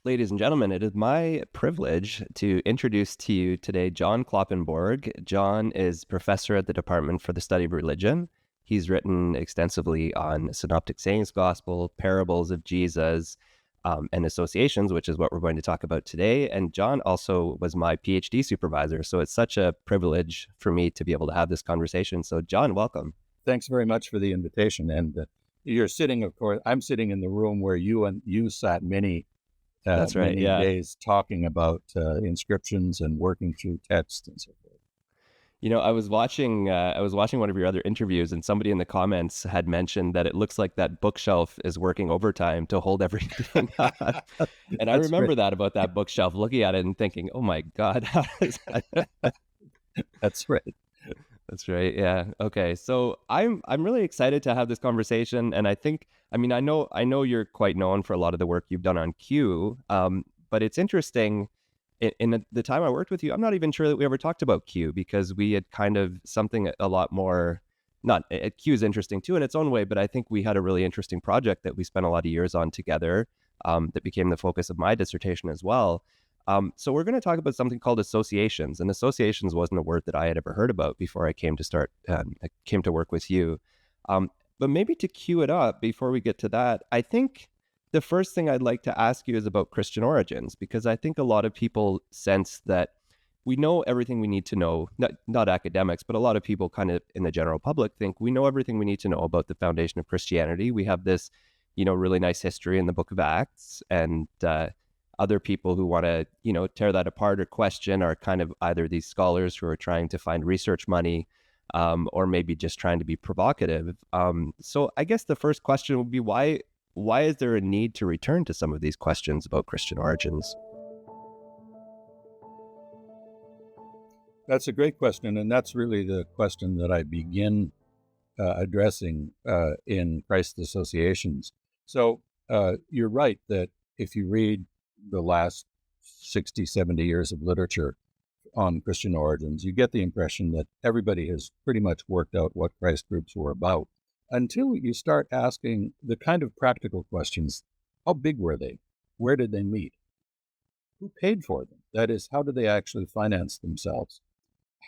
Ladies and gentlemen, it is my privilege to introduce to you today John Kloppenborg. John is professor at the Department for the Study of Religion. He's written extensively on synoptic sayings gospel, parables of Jesus, and associations, which is what we're going to talk about today. And John also was my PhD supervisor. So it's such a privilege for me to be able to have this conversation. So John, welcome. Thanks very much for the invitation. And you're sitting, of course, I'm sitting in the room where you sat many That's right. Yeah. days talking about inscriptions and working through text and so forth. You know, I was watching one of your other interviews, and somebody in the comments had mentioned that it looks like that bookshelf is working overtime to hold everything up. And I remember that about that bookshelf, looking at it and thinking, "Oh my God, how is that?" That's right. That's right. Yeah. Okay. So I'm really excited to have this conversation, and I know you're quite known for a lot of the work you've done on Q. But it's interesting. In the time I worked with you, I'm not even sure that we ever talked about Q, because we had kind of something a lot more. Not Q is interesting too in its own way, but I think we had a really interesting project that we spent a lot of years on together. That became the focus of my dissertation as well. So we're going to talk about something called associations, and associations wasn't a word that I had ever heard about before I came to work with you. But maybe to cue it up before we get to that, I think the first thing I'd like to ask you is about Christian origins, because I think a lot of people sense that we know everything we need to know, not academics, but a lot of people kind of in the general public think we know everything we need to know about the foundation of Christianity. We have this, really nice history in the book of Acts, and other people who want to, tear that apart or question are kind of either these scholars who are trying to find research money, or maybe just trying to be provocative. So I guess the first question would be why is there a need to return to some of these questions about Christian origins? That's a great question, and that's really the question that I begin addressing in Christ Associations. So you're right that if you read the last 60, 70 years of literature on Christian origins, you get the impression that everybody has pretty much worked out what Christ groups were about, until you start asking the kind of practical questions. How big were they? Where did they meet? Who paid for them? That is, how did they actually finance themselves?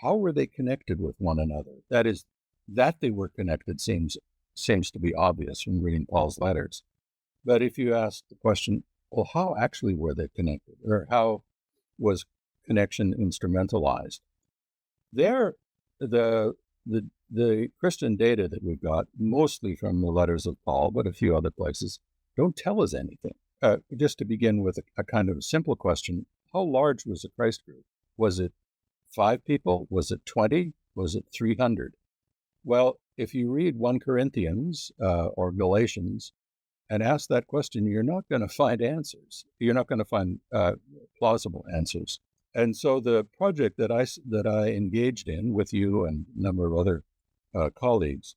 How were they connected with one another? That is, that they were connected seems to be obvious from reading Paul's letters. But if you ask the question, well, how actually were they connected? Or how was connection instrumentalized? There, the Christian data that we've got, mostly from the letters of Paul, but a few other places, don't tell us anything. Just to begin with a kind of simple question, how large was the Christ group? Was it 5 people? Was it 20? Was it 300? Well, if you read 1 Corinthians or Galatians and ask that question, you're not going to find answers. You're not going to find plausible answers. And so the project that I engaged in with you and a number of other colleagues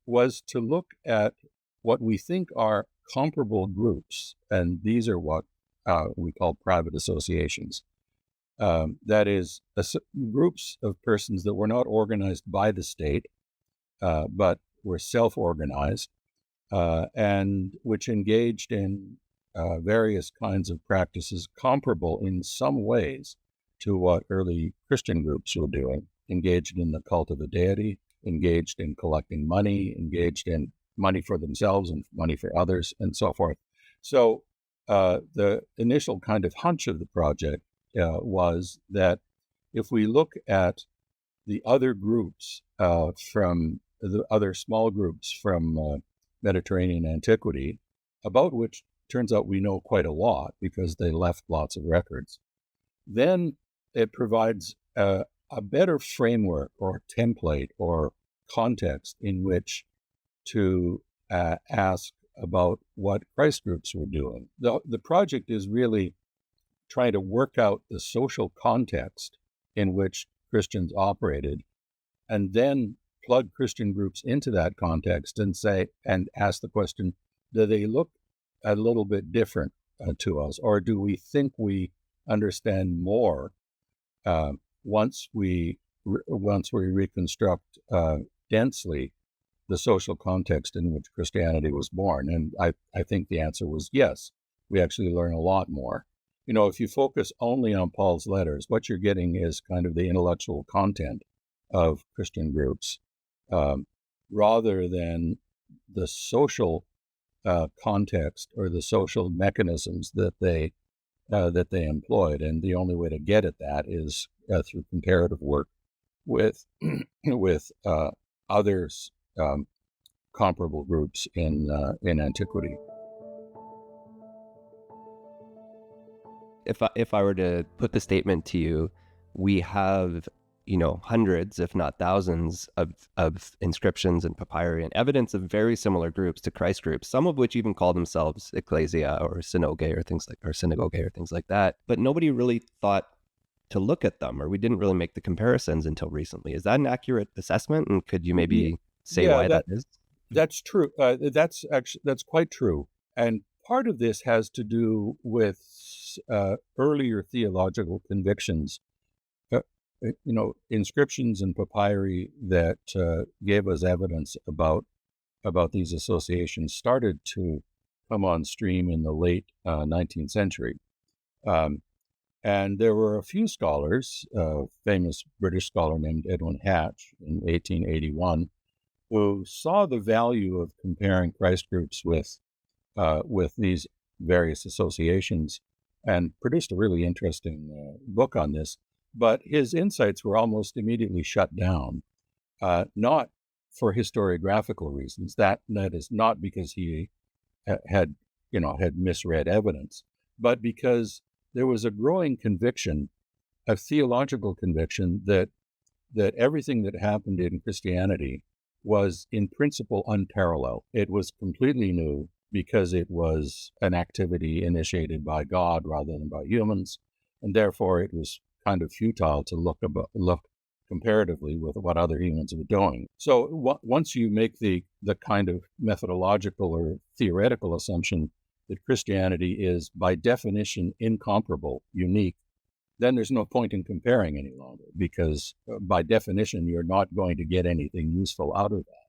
was to look at what we think are comparable groups, and these are what we call private associations. That is, groups of persons that were not organized by the state, but were self-organized, and which engaged in various kinds of practices comparable in some ways to what early Christian groups were doing, engaged in the cult of a deity, engaged in collecting money, engaged in money for themselves and money for others, and so forth. So the initial kind of hunch of the project was that if we look at the other groups from the other small groups from Mediterranean antiquity, about which turns out we know quite a lot because they left lots of records, then it provides a better framework or template or context in which to ask about what Christ groups were doing. The project is really trying to work out the social context in which Christians operated, and then plug Christian groups into that context and ask the question, do they look a little bit different to us, or do we think we understand more once we reconstruct densely the social context in which Christianity was born? And I think the answer was yes. we actually learn a lot more. If you focus only on Paul's letters, what you're getting is kind of the intellectual content of Christian groups, rather than the social context or the social mechanisms that they employed. And the only way to get at that is through comparative work with with others, comparable groups in antiquity. If I were to put the statement to you, we have, hundreds, if not thousands, of inscriptions and papyri and evidence of very similar groups to Christ groups, some of which even call themselves Ekklesia or synagogue or things like that. But nobody really thought to look at them, or we didn't really make the comparisons until recently. Is that an accurate assessment? And could you maybe say why that is? That's true. That's quite true. And part of this has to do with earlier theological convictions. Inscriptions and papyri that gave us evidence about these associations started to come on stream in the late 19th century. And there were a few scholars, a famous British scholar named Edwin Hatch in 1881, who saw the value of comparing Christ groups with these various associations and produced a really interesting book on this. But his insights were almost immediately shut down, not for historiographical reasons. That is not because he had misread evidence, but because there was a growing conviction, a theological conviction, that everything that happened in Christianity was in principle unparalleled. It was completely new because it was an activity initiated by God rather than by humans, and therefore it was kind of futile to look comparatively with what other humans were doing. So once you make the kind of methodological or theoretical assumption that Christianity is by definition incomparable, unique, then there's no point in comparing any longer, because by definition you're not going to get anything useful out of that.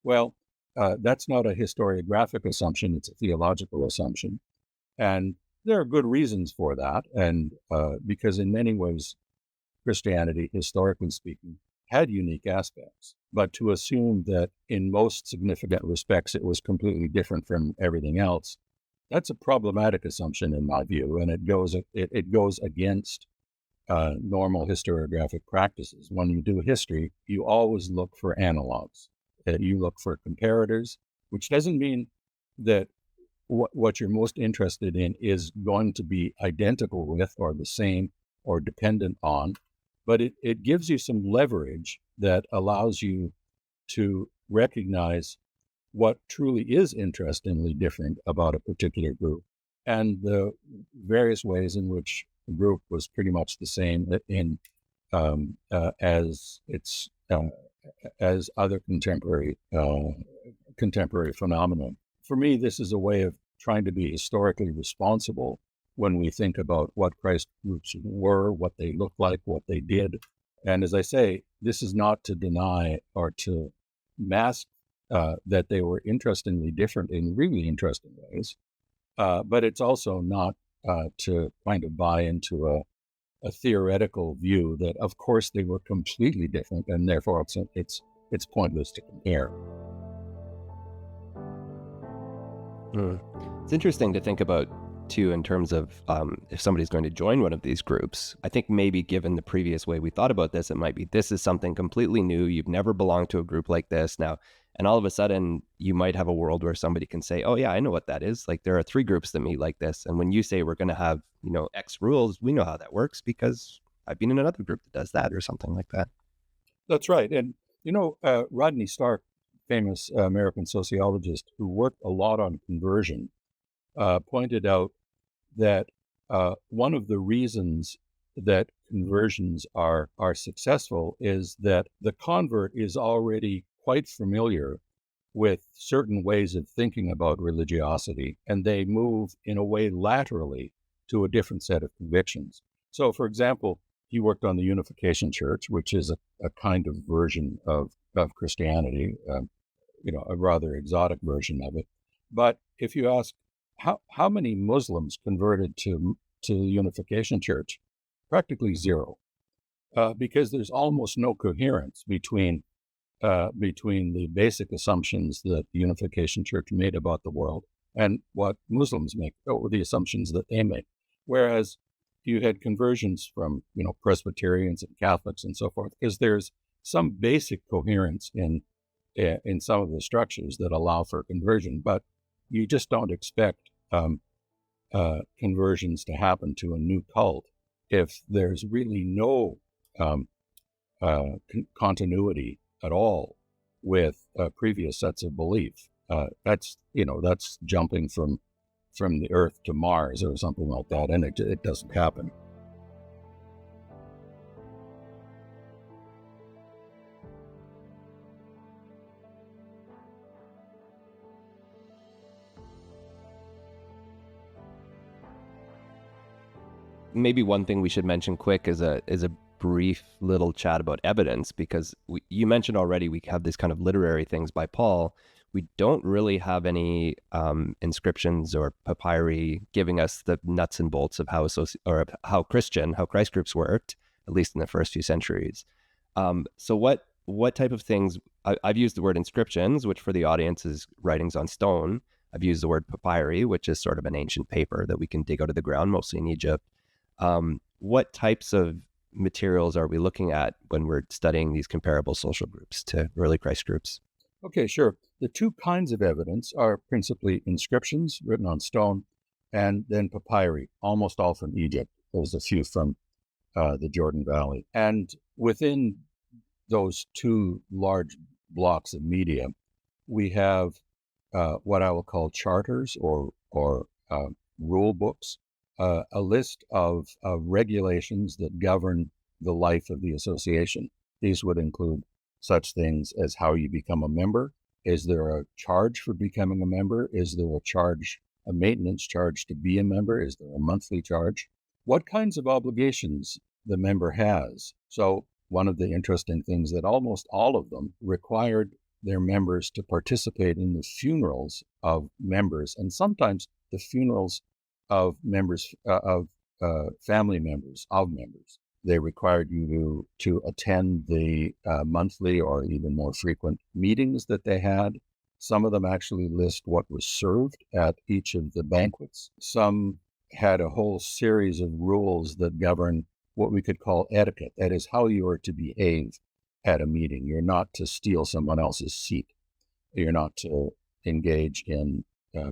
Well, that's not a historiographic assumption, it's a theological assumption. And there are good reasons for that, and because in many ways, Christianity, historically speaking, had unique aspects. But to assume that in most significant respects it was completely different from everything else, that's a problematic assumption in my view, and it goes against normal historiographic practices. When you do history, you always look for analogs. You look for comparators, which doesn't mean that what you're most interested in is going to be identical with or the same or dependent on, but it gives you some leverage that allows you to recognize what truly is interestingly different about a particular group and the various ways in which the group was pretty much the same in as other contemporary phenomena. For me, this is a way of trying to be historically responsible when we think about what Christ groups were, what they looked like, what they did. And as I say, this is not to deny or to mask that they were interestingly different in really interesting ways, but it's also not to kind of buy into a theoretical view that, of course, they were completely different, and therefore it's pointless to compare. It's interesting to think about, too, in terms of if somebody's going to join one of these groups. I think maybe given the previous way we thought about this, it might be this is something completely new. You've never belonged to a group like this now. And all of a sudden, you might have a world where somebody can say, oh, yeah, I know what that is. Like, there are 3 groups that meet like this. And when you say we're going to have, X rules, we know how that works because I've been in another group that does that or something like that. That's right. And, Rodney Stark, famous American sociologist who worked a lot on conversion, pointed out that one of the reasons that conversions are successful is that the convert is already quite familiar with certain ways of thinking about religiosity, and they move in a way laterally to a different set of convictions. So, for example, he worked on the Unification Church, which is a kind of version of Christianity, a rather exotic version of it. But if you ask how many Muslims converted to the Unification Church? Practically zero, because there's almost no coherence between the basic assumptions that the Unification Church made about the world and what Muslims make, or the assumptions that they make. Whereas you had conversions from, Presbyterians and Catholics and so forth, because there's some basic coherence in some of the structures that allow for conversion, but you just don't expect conversions to happen to a new cult if there's really no continuity at all with previous sets of belief. That's jumping from the Earth to Mars or something like that, and it doesn't happen. Maybe one thing we should mention quick is a brief little chat about evidence, because you mentioned already we have this kind of literary things by Paul. We don't really have any inscriptions or papyri giving us the nuts and bolts of how Christ groups worked, at least in the first few centuries. So what type of things? I've used the word inscriptions, which for the audience is writings on stone. I've used the word papyri, which is sort of an ancient paper that we can dig out of the ground, mostly in Egypt. What types of materials are we looking at when we're studying these comparable social groups to early Christ groups? Okay, sure. The two kinds of evidence are principally inscriptions written on stone, and then papyri, almost all from Egypt. There's a few from the Jordan Valley. And within those two large blocks of media, we have what I will call charters or rule books, a list of regulations that govern the life of the association. These would include such things as how you become a member. Is there a charge for becoming a member? Is there a maintenance charge to be a member? Is there a monthly charge? What kinds of obligations the member has? So one of the interesting things that almost all of them required their members to participate in the funerals of members, and sometimes the funerals of members, of family members of members. They required you to attend the monthly or even more frequent meetings that they had. Some of them actually list what was served at each of the banquets. Some had a whole series of rules that govern what we could call etiquette. That is, how you are to behave at a meeting. You're not to steal someone else's seat. You're not to engage in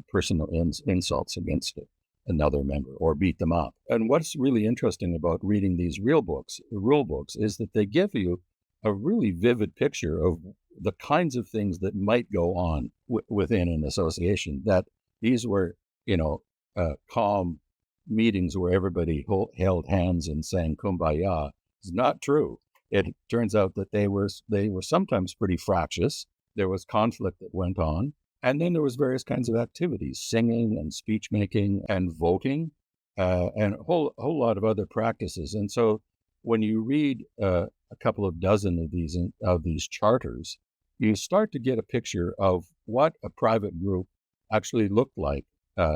personal insults against another member or beat them up. And what's really interesting about reading these rule books is that they give you a really vivid picture of the kinds of things that might go on within an association. That these were, calm meetings where everybody held hands and sang "Kumbaya." It's not true. It turns out that they were sometimes pretty fractious. There was conflict that went on. And then there was various kinds of activities, singing and speech making and voting, and a whole lot of other practices. And so when you read a couple of dozen of these charters, you start to get a picture of what a private group actually looked like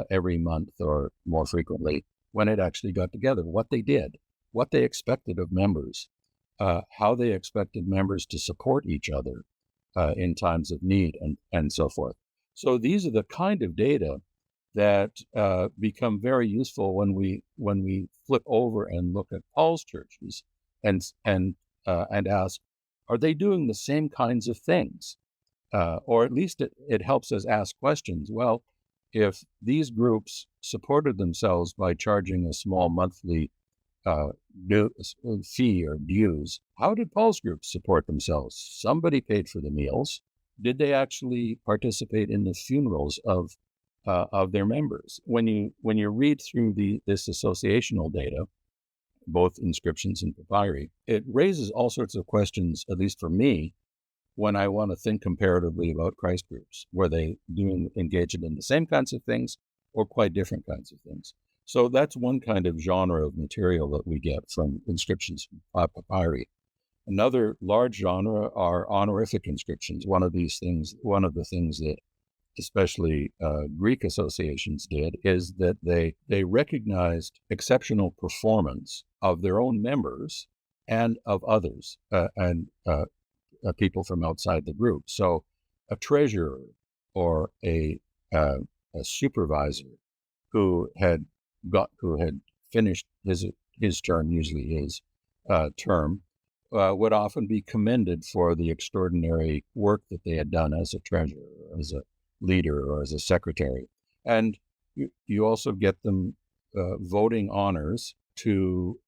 every month or more frequently when it actually got together, what they did, what they expected of members, how they expected members to support each other in times of need, and so forth. So these are the kind of data that become very useful when we flip over and look at Paul's churches and ask, are they doing the same kinds of things? Or at least it helps us ask questions. Well, if these groups supported themselves by charging a small monthly fee or dues, how did Paul's groups support themselves? Somebody paid for the meals. Did they actually participate in the funerals of their members? When you read through this associational data, both inscriptions and papyri, it raises all sorts of questions, at least for me, when I want to think comparatively about Christ groups. Were they engaged in the same kinds of things or quite different kinds of things? So that's one kind of genre of material that we get from inscriptions, papyri. Another large genre are honorific inscriptions. One of the things that especially Greek associations did, is that they recognized exceptional performance of their own members and of others, and people from outside the group. So a treasurer or a supervisor who had finished his term, usually his term, would often be commended for the extraordinary work that they had done as a treasurer, or as a leader, or as a secretary. And you also get them voting honors to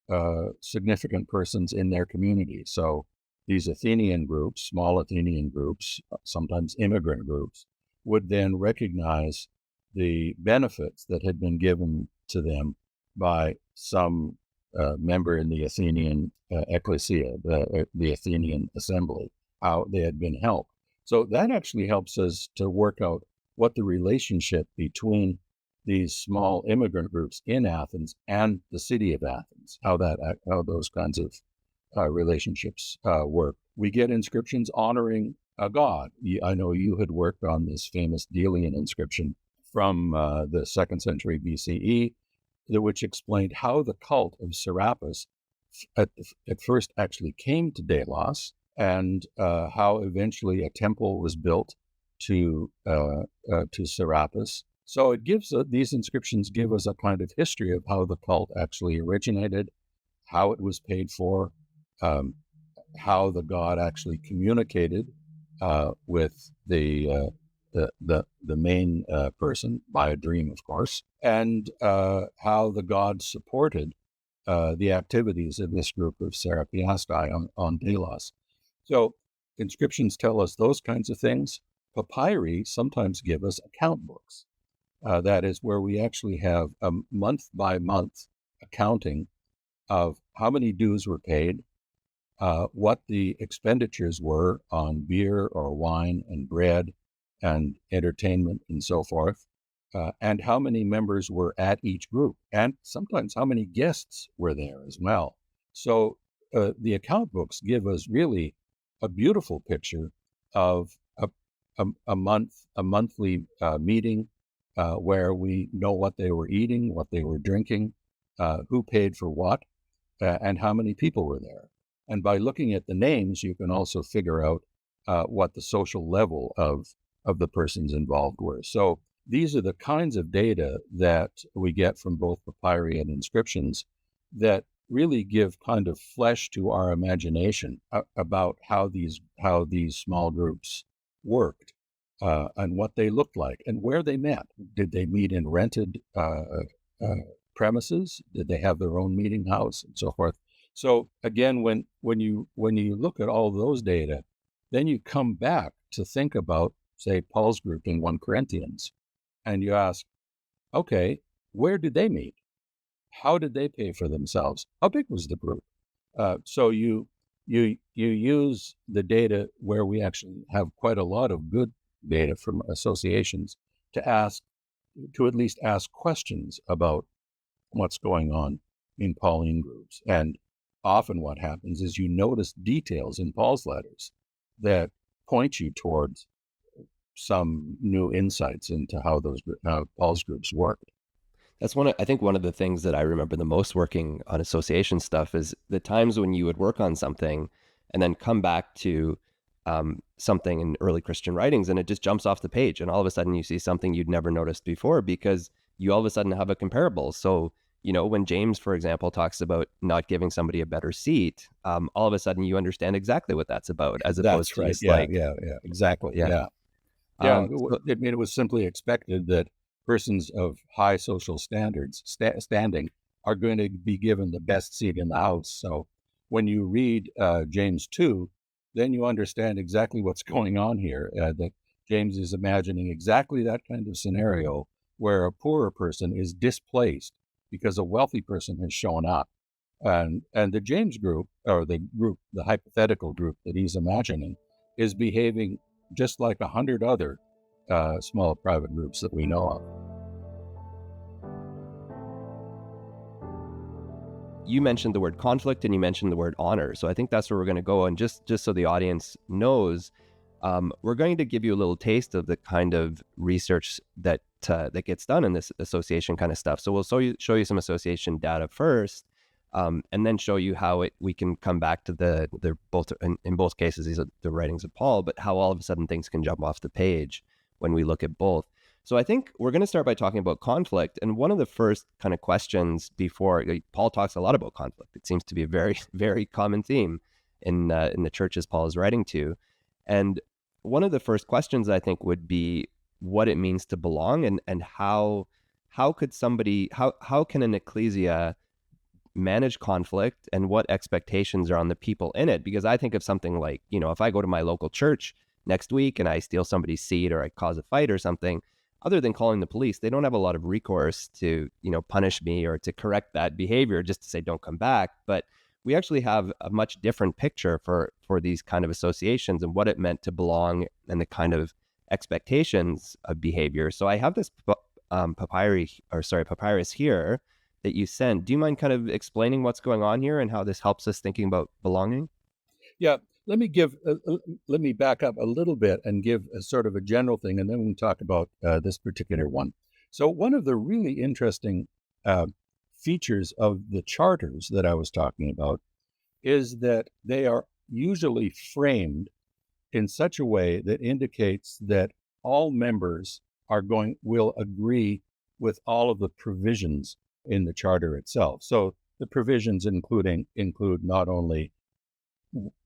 significant persons in their community. So these Athenian groups, small Athenian groups, sometimes immigrant groups, would then recognize the benefits that had been given to them by some member in the Athenian Ekklesia, the Athenian assembly, how they had been helped. So that actually helps us to work out what the relationship between these small immigrant groups in Athens and the city of Athens, how those kinds of relationships work. We get inscriptions honoring a god. I know you had worked on this famous Delian inscription from the 2nd century BCE, which explained how the cult of Serapis at first actually came to Delos, and how eventually a temple was built to Serapis. So it gives these inscriptions give us a kind of history of how the cult actually originated, how it was paid for, how the god actually communicated with the main person by a dream, of course, and how the god supported the activities of this group of Serapiastai on Delos. So inscriptions tell us those kinds of things. Papyri sometimes give us account books. That is where we actually have a month-by-month accounting of how many dues were paid, what the expenditures were on beer or wine and bread and entertainment and so forth, and how many members were at each group, and sometimes how many guests were there as well. So the account books give us really a beautiful picture of a monthly meeting where we know what they were eating, what they were drinking, who paid for what, and how many people were there. And by looking at the names, you can also figure out what the social level of the persons involved were. So these are the kinds of data that we get from both papyri and inscriptions that really give kind of flesh to our imagination about how these small groups worked, and what they looked like and where they met. Did they meet in rented premises? Did they have their own meeting house, and so forth? So again, when you look at all those data, then you come back to think about, say, Paul's group in 1 Corinthians, and you ask, okay, where did they meet? How did they pay for themselves? How big was the group? So you use the data where we actually have quite a lot of good data from associations to at least ask questions about what's going on in Pauline groups. And often what happens is you notice details in Paul's letters that point you towards some new insights into how Paul's groups worked. That's I think one of the things that I remember the most working on association stuff is the times when you would work on something and then come back to something in early Christian writings, and it just jumps off the page, and all of a sudden you see something you'd never noticed before because you all of a sudden have a comparable. So, when James, for example, talks about not giving somebody a better seat, all of a sudden you understand exactly what that's about, as opposed That's to right. just Yeah, exactly. Yeah. I mean, it was simply expected that persons of high social standards, standing, are going to be given the best seat in the house. So when you read James 2, then you understand exactly what's going on here, that James is imagining exactly that kind of scenario where a poorer person is displaced because a wealthy person has shown up. And the James group, or the hypothetical group that he's imagining, is behaving just like 100 other small private groups that we know of. You mentioned the word conflict and you mentioned the word honor. So I think that's where we're going to go. And just so the audience knows, we're going to give you a little taste of the kind of research that gets done in this association kind of stuff. So we'll show you some association data first, and then show you how we can come back to the both in both cases, these are the writings of Paul, but how all of a sudden things can jump off the page when we look at both. So I think we're going to start by talking about conflict. And one of the first kind of questions before, Paul talks a lot about conflict. It seems to be a very, very common theme in the churches Paul is writing to. And one of the first questions I think would be what it means to belong, and how could somebody, how can an ecclesia manage conflict, and what expectations are on the people in it? Because I think of something like, if I go to my local church next week and I steal somebody's seed or I cause a fight or something, other than calling the police, they don't have a lot of recourse to, punish me or to correct that behavior, just to say, don't come back. But we actually have a much different picture for these kind of associations and what it meant to belong and the kind of expectations of behavior. So I have this papyrus here that you sent. Do you mind kind of explaining what's going on here and how this helps us thinking about belonging? Yeah, let me back up a little bit and give a sort of a general thing, and then we can talk about this particular one. So one of the really interesting features of the charters that I was talking about is that they are usually framed in such a way that indicates that all members will agree with all of the provisions in the charter itself. So the provisions include not only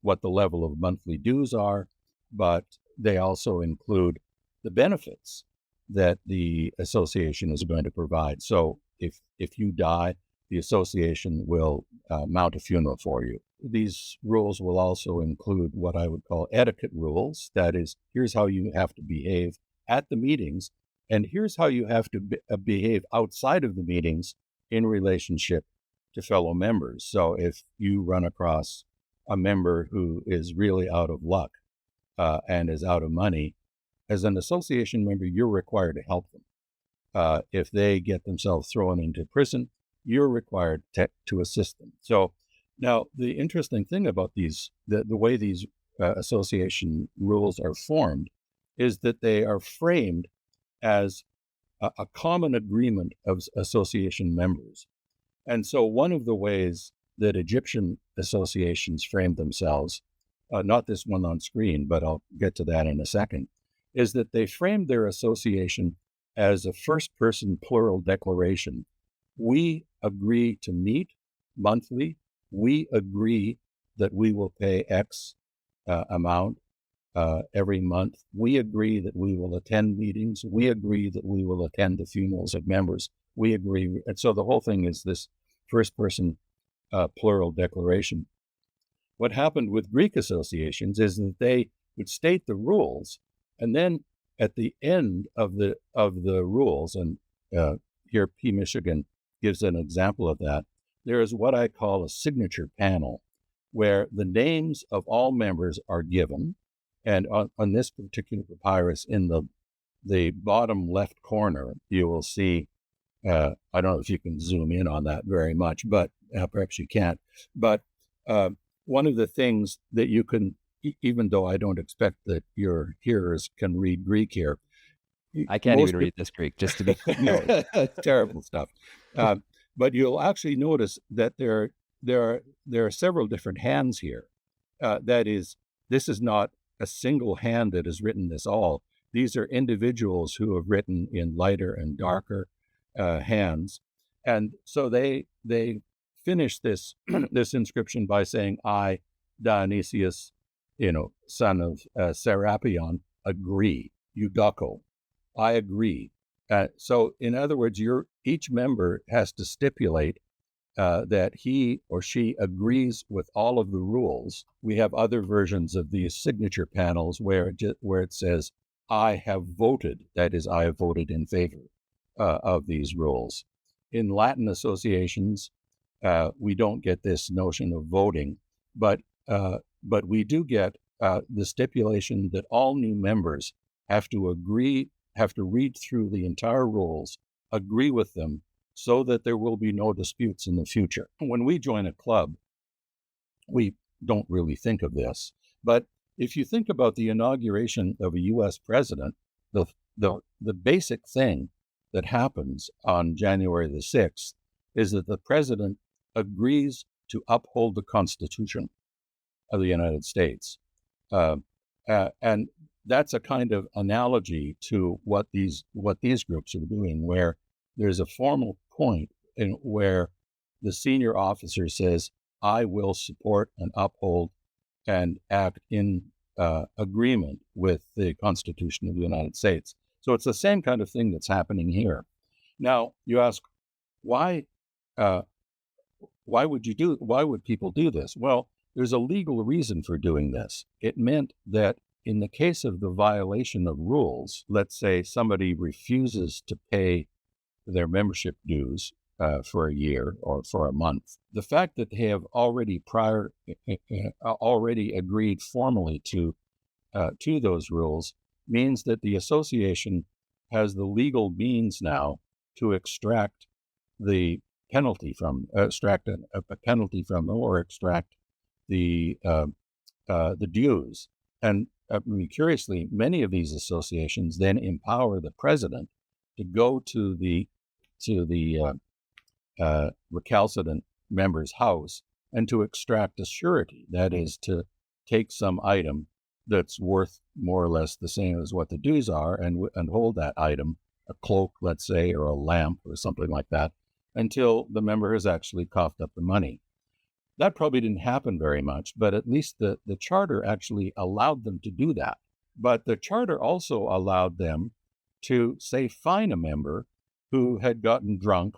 what the level of monthly dues are, but they also include the benefits that the association is going to provide. So if you die, the association will mount a funeral for you. These rules will also include what I would call etiquette rules. That is, here's how you have to behave at the meetings, and here's how you have to behave outside of the meetings in relationship to fellow members. So if you run across a member who is really out of luck and is out of money, as an association member, you're required to help them. If they get themselves thrown into prison, you're required to assist them. So now the interesting thing about the way these association rules are formed is that they are framed as a common agreement of association members. And so one of the ways that Egyptian associations framed themselves, not this one on screen, but I'll get to that in a second, is that they framed their association as a first-person plural declaration. We agree to meet monthly. We agree that we will pay X amount every month. We agree that we will attend meetings. We agree that we will attend the funerals of members. We agree. And so the whole thing is this first-person plural declaration. What happened with Greek associations is that they would state the rules, and then at the end of the rules, and here P. Michigan gives an example of that, there is what I call a signature panel, where the names of all members are given, and on this particular papyrus, in the bottom left corner, you will see, I don't know if you can zoom in on that very much, but perhaps you can't. But one of the things that you can, even though I don't expect that your hearers can read Greek here. I can't even read this Greek, just to be no, terrible stuff. But you'll actually notice that there are several different hands here. That is, this is not a single hand that has written this all. These are individuals who have written in lighter and darker hands. And so they finish this this inscription by saying, I, Dionysius, son of Serapion, agree. Eudoko, I agree. So in other words, each member has to stipulate that he or she agrees with all of the rules. We have other versions of these signature panels where it says, I have voted, that is, I have voted in favor of these rules. In Latin associations, we don't get this notion of voting, but we do get the stipulation that all new members have to read through the entire rules, agree with them, so that there will be no disputes in the future. When we join a club, we don't really think of this, but if you think about the inauguration of a U.S. president, the, the basic thing that happens on January the 6th is that the president agrees to uphold the Constitution of the United States. And that's a kind of analogy to what these groups are doing, where there's a formal point in where the senior officer says, I will support and uphold and act in agreement with the Constitution of the United States. So it's the same kind of thing that's happening here. Now, you ask, why would people do this? Well, there's a legal reason for doing this. It meant that in the case of the violation of rules, let's say somebody refuses to pay their membership dues for a year or for a month, the fact that they have already agreed formally to those rules means that the association has the legal means now to extract the penalty from, extract a penalty from them, or extract the dues. And curiously, many of these associations then empower the president to go to the recalcitrant member's house and to extract a surety, that is, to take some item that's worth more or less the same as what the dues are, and hold that item, a cloak, let's say, or a lamp or something like that, until the member has actually coughed up the money. That probably didn't happen very much, but at least the charter actually allowed them to do that. But the charter also allowed them to, say, fine a member who had gotten drunk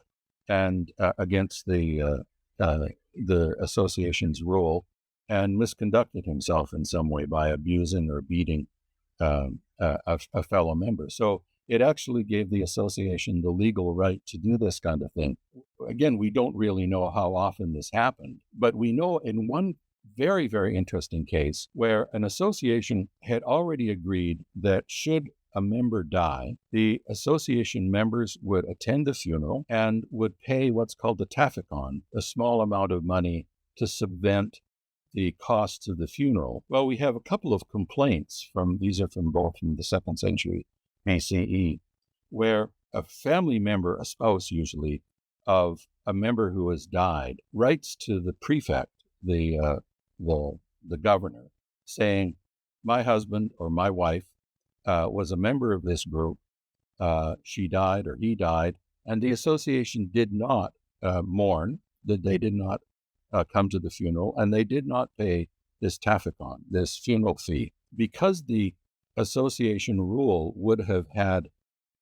and against the association's rule and misconducted himself in some way by abusing or beating a fellow member. So it actually gave the association the legal right to do this kind of thing. Again, we don't really know how often this happened, but we know in one very, very interesting case where an association had already agreed that should a member die, the association members would attend the funeral and would pay what's called the taphicon, a small amount of money to subvent the costs of the funeral. Well, we have a couple of complaints these are from both from the 2nd century BCE, where a family member, a spouse usually, of a member who has died, writes to the prefect, the governor, saying, my husband or my wife was a member of this group. She died or he died, and the association did not mourn, that they did not come to the funeral, and they did not pay this taphicon, this funeral fee, because the association rule would have had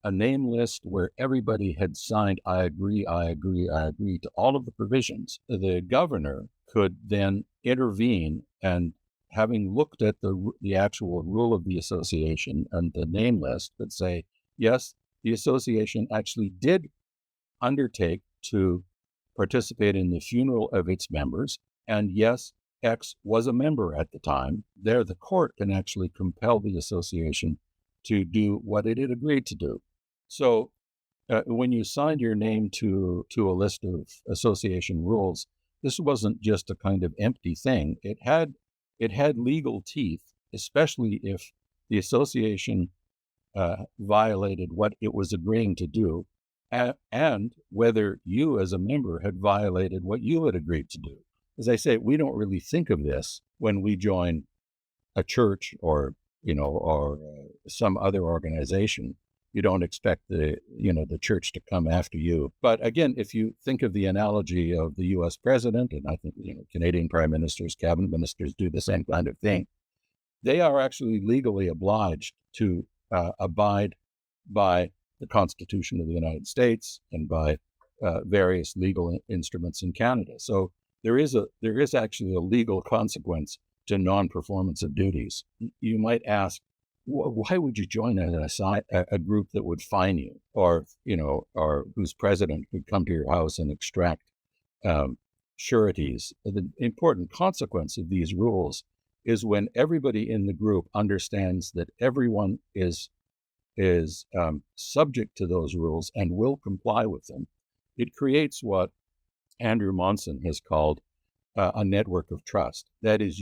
a name list where everybody had signed, I agree, I agree, I agree to all of the provisions. The governor could then intervene, and having looked at the actual rule of the association and the name list, would say, yes, the association actually did undertake to participate in the funeral of its members, and yes, X was a member at the time. There, the court can actually compel the association to do what it had agreed to do. So when you signed your name to a list of association rules, this wasn't just a kind of empty thing. It had legal teeth, especially if the association violated what it was agreeing to do, and whether you as a member had violated what you had agreed to do. As I say, we don't really think of this when we join a church or some other organization. You don't expect the church to come after you. But again, if you think of the analogy of the U.S. president, and I think Canadian prime ministers, cabinet ministers do the same kind of thing, they are actually legally obliged to abide by the Constitution of the United States and by various legal instruments in Canada. So there is actually a legal consequence to non-performance of duties. You might ask, why would you join a group that would fine you, or whose president could come to your house and extract sureties? The important consequence of these rules is when everybody in the group understands that everyone is subject to those rules and will comply with them. It creates what Andrew Monson has called a network of trust. That is,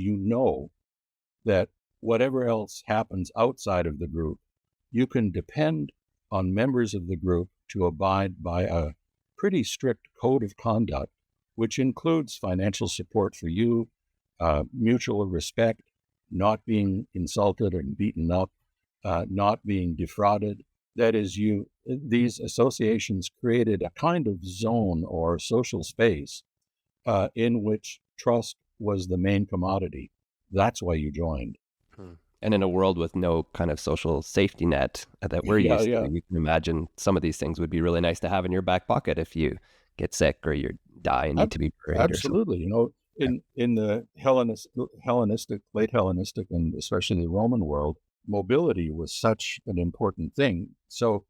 that whatever else happens outside of the group, you can depend on members of the group to abide by a pretty strict code of conduct, which includes financial support for you, mutual respect, not being insulted and beaten up, not being defrauded. That is, these associations created a kind of zone or social space in which trust was the main commodity. That's why you joined. And in a world with no kind of social safety net that we're Yeah, used yeah. to, you can imagine some of these things would be really nice to have in your back pocket if you get sick or you die and need to be buried or something. Absolutely. In the Hellenistic, late Hellenistic, and especially the Roman world, mobility was such an important thing. So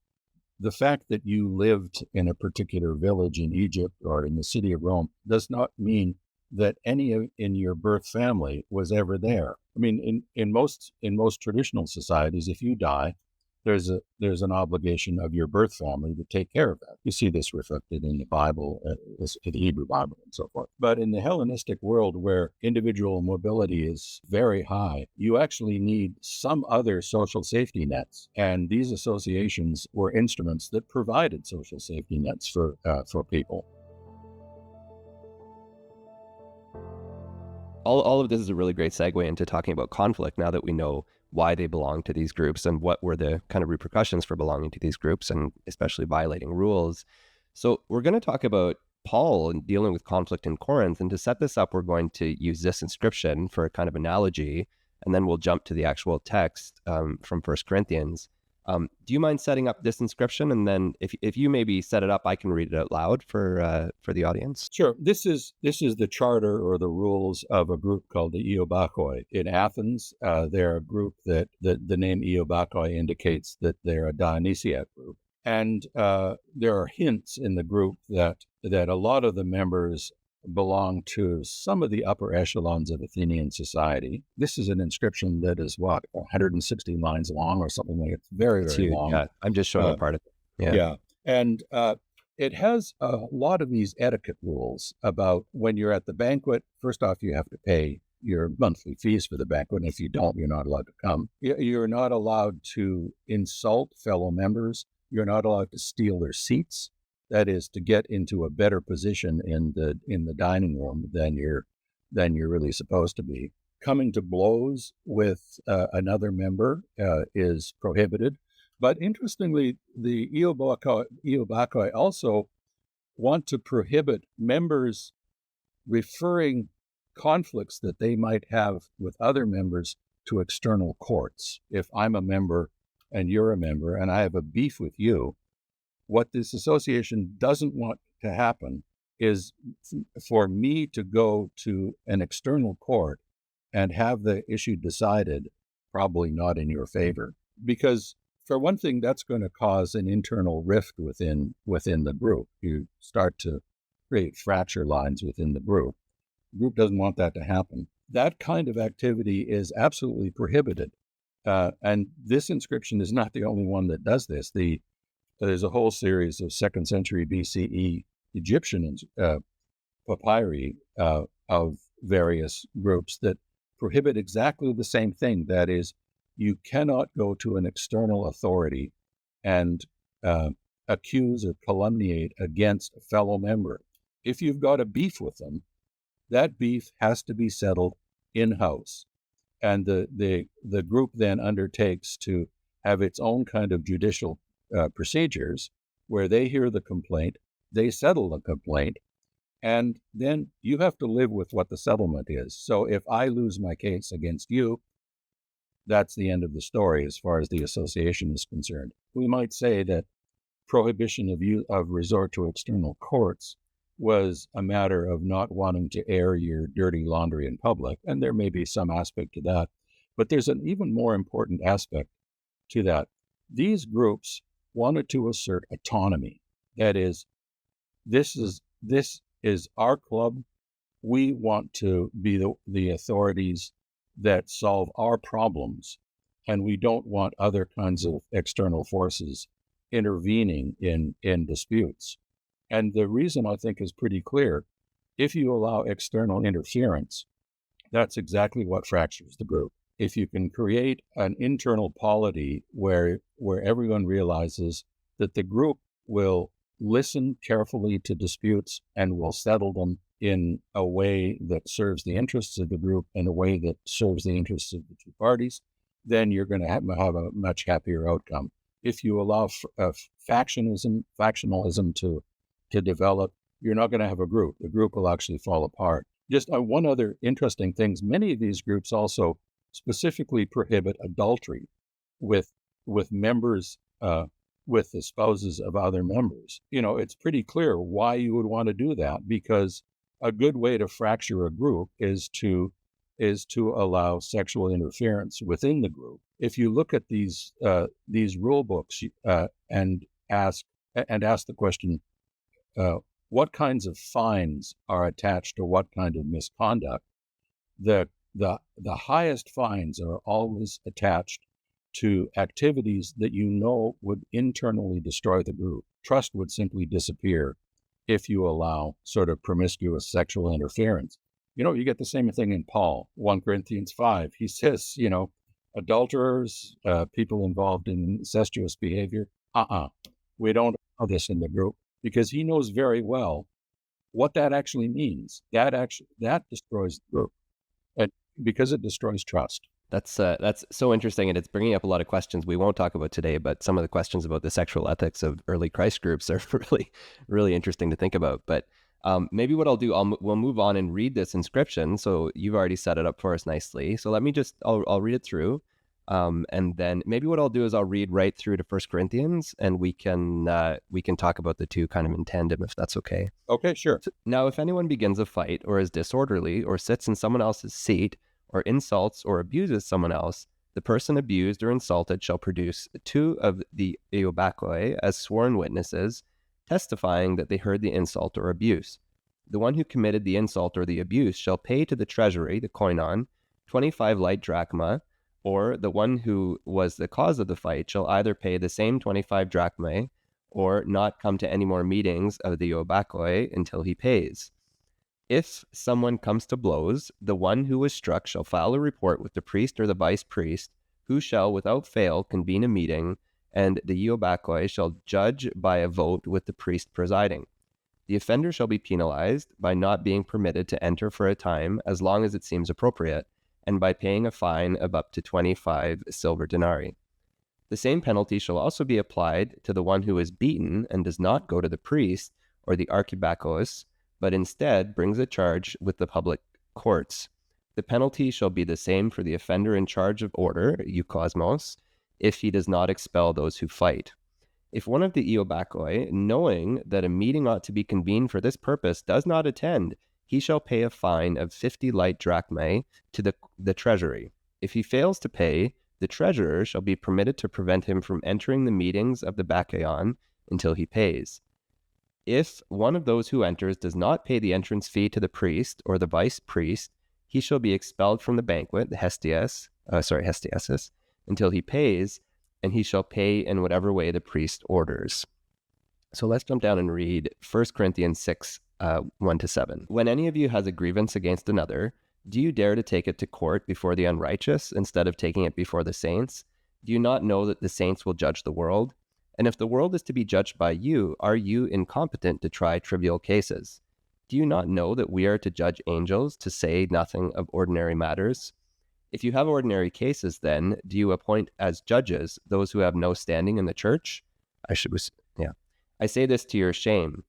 the fact that you lived in a particular village in Egypt or in the city of Rome does not mean that in your birth family was ever there. I mean, in most traditional societies, if you die, there's an obligation of your birth family to take care of that. You see this reflected in the Bible, the Hebrew Bible, and so forth. But in the Hellenistic world, where individual mobility is very high, you actually need some other social safety nets, and these associations were instruments that provided social safety nets for people. All of this is a really great segue into talking about conflict now that we know why they belong to these groups and what were the kind of repercussions for belonging to these groups and especially violating rules. So we're going to talk about Paul and dealing with conflict in Corinth. And to set this up, we're going to use this inscription for a kind of analogy, and then we'll jump to the actual text from First Corinthians. Do you mind setting up this inscription? And then if you maybe set it up, I can read it out loud for the audience. Sure. This is the charter or the rules of a group called the Eobakoi. In Athens, they're a group that the name Eobakoi indicates that they're a Dionysiac group. And there are hints in the group that a lot of the members belong to some of the upper echelons of Athenian society. This is an inscription that is 160 lines long or something like it. It's very, It's very huge. long. Yeah, I'm just showing a part of it. Yeah. Yeah. And it has a lot of these etiquette rules about when you're at the banquet. First off, you have to pay your monthly fees for the banquet. And if you don't, you're not allowed to come. You're not allowed to insult fellow members. You're not allowed to steal their seats. That is, to get into a better position in the dining room than you're really supposed to be. Coming to blows with another member is prohibited. But interestingly, the Eobakoi also want to prohibit members referring conflicts that they might have with other members to external courts. If I'm a member and you're a member and I have a beef with you, what this association doesn't want to happen is for me to go to an external court and have the issue decided, probably not in your favor. Because for one thing, that's going to cause an internal rift within the group. You start to create fracture lines within the group. The group doesn't want that to happen. That kind of activity is absolutely prohibited. And this inscription is not the only one that does this. There's a whole series of 2nd century BCE Egyptian papyri of various groups that prohibit exactly the same thing. That is, you cannot go to an external authority and accuse or calumniate against a fellow member. If you've got a beef with them, that beef has to be settled in-house. And the group then undertakes to have its own kind of judicial procedures where they hear the complaint, they settle the complaint, and then you have to live with what the settlement is. So if I lose my case against you, that's the end of the story as far as the association is concerned. We might say that prohibition of resort to external courts was a matter of not wanting to air your dirty laundry in public, and there may be some aspect to that. But there's an even more important aspect to that. These groups wanted to assert autonomy. That is, this is our club. We want to be the authorities that solve our problems, and we don't want other kinds of external forces intervening in disputes. And the reason, I think, is pretty clear. If you allow external interference, that's exactly what fractures the group. if you can create an internal polity where everyone realizes that the group will listen carefully to disputes and will settle them in a way that serves the interests of the group and a way that serves the interests of the two parties, then you're going to have a much happier outcome. If you allow factionalism to develop, you're not going to have a group. The group will actually fall apart. Just one other interesting thing, many of these groups also specifically prohibit adultery with members, with the spouses of other members. It's pretty clear why you would want to do that, because a good way to fracture a group is to allow sexual interference within the group. If you look at these rule books and ask the question, what kinds of fines are attached to what kind of misconduct, the highest fines are always attached to activities that would internally destroy the group. Trust would simply disappear if you allow sort of promiscuous sexual interference. You get the same thing in Paul, 1 Corinthians 5. He says, adulterers, people involved in incestuous behavior, we don't allow this in the group, because he knows very well what that actually means. That destroys the group, and because it destroys trust. That's so interesting, and it's bringing up a lot of questions we won't talk about today, but some of the questions about the sexual ethics of early Christ groups are really, really interesting to think about. But maybe what I'll do, we'll move on and read this inscription. So you've already set it up for us nicely. So let me I'll read it through. And then maybe what I'll do is I'll read right through to 1 Corinthians, and we can talk about the two kind of in tandem, if that's okay. Okay, sure. Now, if anyone begins a fight or is disorderly or sits in someone else's seat or insults or abuses someone else, the person abused or insulted shall produce 2 of the eubakoi as sworn witnesses, testifying that they heard the insult or abuse. The one who committed the insult or the abuse shall pay to the treasury, the koinon, 25 light drachma, or the one who was the cause of the fight shall either pay the same 25 drachmae or not come to any more meetings of the eubakoi until he pays. If someone comes to blows, the one who was struck shall file a report with the priest or the vice priest, who shall without fail convene a meeting, and the eubakoi shall judge by a vote with the priest presiding. The offender shall be penalized by not being permitted to enter for a time as long as it seems appropriate, and by paying a fine of up to 25 silver denarii. The same penalty shall also be applied to the one who is beaten and does not go to the priest or the archibakos, but instead brings a charge with the public courts. The penalty shall be the same for the offender in charge of order, eukosmos, if he does not expel those who fight. If one of the eubakoi, knowing that a meeting ought to be convened for this purpose, does not attend, he shall pay a fine of 50 light drachmae to the treasury. If he fails to pay, the treasurer shall be permitted to prevent him from entering the meetings of the bakaion until he pays. If one of those who enters does not pay the entrance fee to the priest or the vice priest, he shall be expelled from the banquet, the hestiasis, until he pays, and he shall pay in whatever way the priest orders. So let's jump down and read 1 Corinthians 6, 1-7. When any of you has a grievance against another, do you dare to take it to court before the unrighteous instead of taking it before the saints? Do you not know that the saints will judge the world? And if the world is to be judged by you, are you incompetent to try trivial cases? Do you not know that we are to judge angels, to say nothing of ordinary matters? If you have ordinary cases, then, do you appoint as judges those who have no standing in the church? I say this to your shame.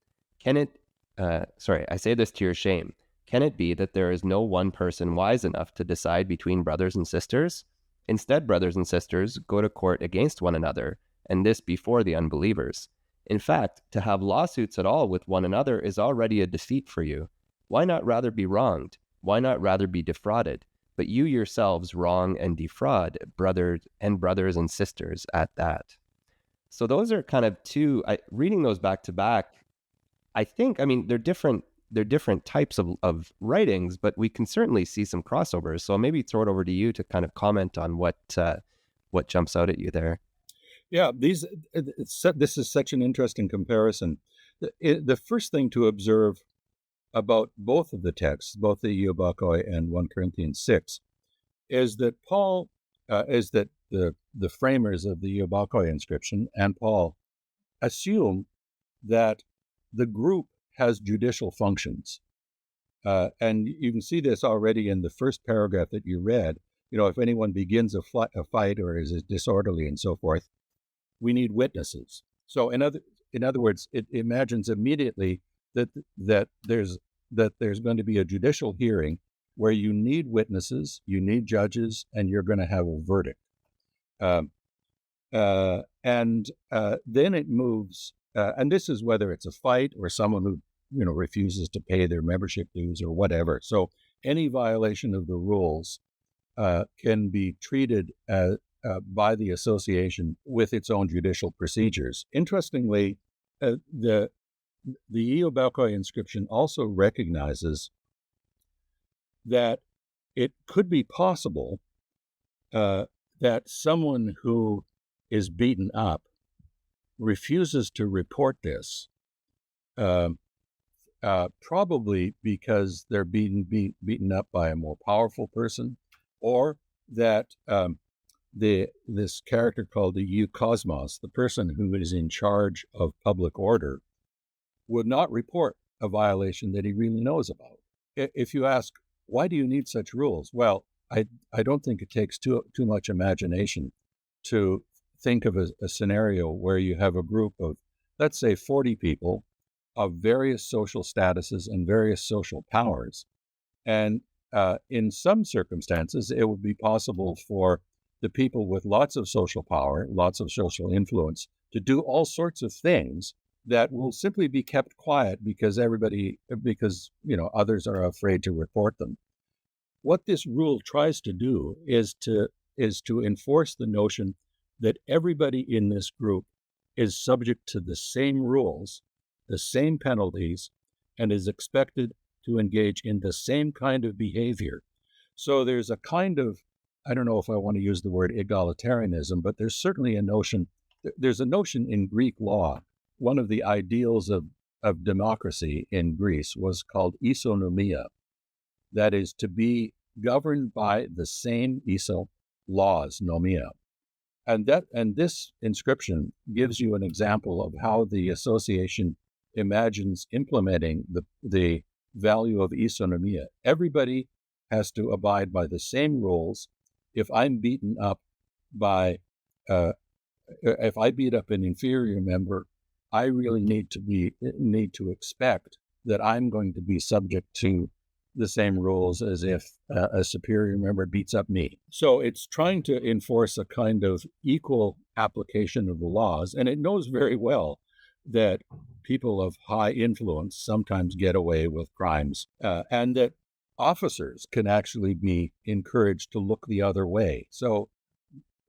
I say this to your shame. Can it be that there is no one person wise enough to decide between brothers and sisters? Instead, brothers and sisters, go to court against one another, and this before the unbelievers. In fact, to have lawsuits at all with one another is already a defeat for you. Why not rather be wronged? Why not rather be defrauded? But you yourselves wrong and defraud brothers and sisters at that. So those are kind of two, reading those back to back, they're different types of writings, but we can certainly see some crossovers. So maybe throw it over to you to kind of comment on what jumps out at you there. Yeah, this is such an interesting comparison. The first thing to observe about both of the texts, both the Eubakoi and 1 Corinthians 6, is that Paul, is that the framers of the Iobakoi inscription and Paul assume that the group has judicial functions. And you can see this already in the first paragraph that you read. If anyone begins a fight or is disorderly and so forth, we need witnesses. So in other words, it imagines immediately that there's going to be a judicial hearing where you need witnesses, you need judges, and you're going to have a verdict. And then it moves, and this is whether it's a fight or someone who refuses to pay their membership dues or whatever. So any violation of the rules can be treated by the association with its own judicial procedures. Interestingly, the Iobakoi inscription also recognizes that it could be possible that someone who is beaten up refuses to report this, probably because they're beaten up by a more powerful person, or that this character called the eukosmos, the person who is in charge of public order, would not report a violation that he really knows about. If you ask, why do you need such rules? Well, I don't think it takes too much imagination to think of a scenario where you have a group of, let's say, 40 people of various social statuses and various social powers. And in some circumstances, it would be possible for the people with lots of social power, lots of social influence, to do all sorts of things that will simply be kept quiet because others are afraid to report them. What this rule tries to do is to enforce the notion that everybody in this group is subject to the same rules, the same penalties, and is expected to engage in the same kind of behavior. So there's a kind of, I don't know if I want to use the word egalitarianism, but there's certainly a notion in Greek law. One of the ideals of democracy in Greece was called isonomia. That is, to be governed by the same laws, nomia. And this inscription gives you an example of how the association imagines implementing the value of isonomia. Everybody has to abide by the same rules. If I'm beaten up if I beat up an inferior member, I really need to expect that I'm going to be subject to the same rules as if a superior member beats up me. So it's trying to enforce a kind of equal application of the laws, and it knows very well that people of high influence sometimes get away with crimes, and that officers can actually be encouraged to look the other way. So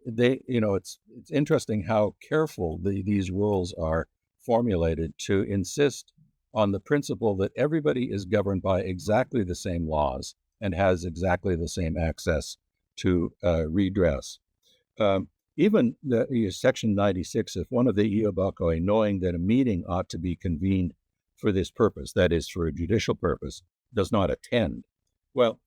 it's interesting how careful these rules are formulated to insist on the principle that everybody is governed by exactly the same laws and has exactly the same access to redress. Even Section 96, if one of the Iobakoi, knowing that a meeting ought to be convened for this purpose, that is, for a judicial purpose, does not attend, well,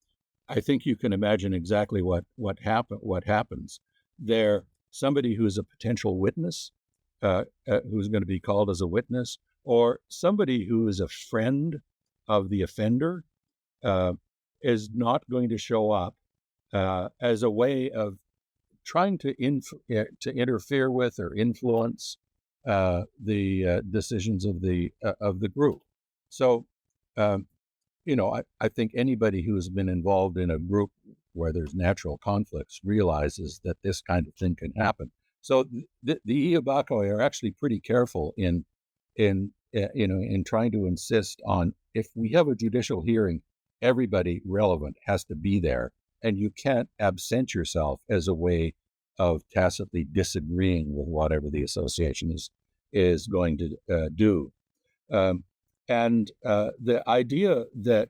I think you can imagine exactly what happens. There, somebody who is a potential witness, who's going to be called as a witness, or somebody who is a friend of the offender, is not going to show up as a way of trying to interfere with or influence the decisions of the group. So, I think anybody who has been involved in a group where there's natural conflicts realizes that this kind of thing can happen. So the Iobakoi are actually pretty careful in trying to insist on, if we have a judicial hearing, everybody relevant has to be there, and you can't absent yourself as a way of tacitly disagreeing with whatever the association is going to do. And the idea that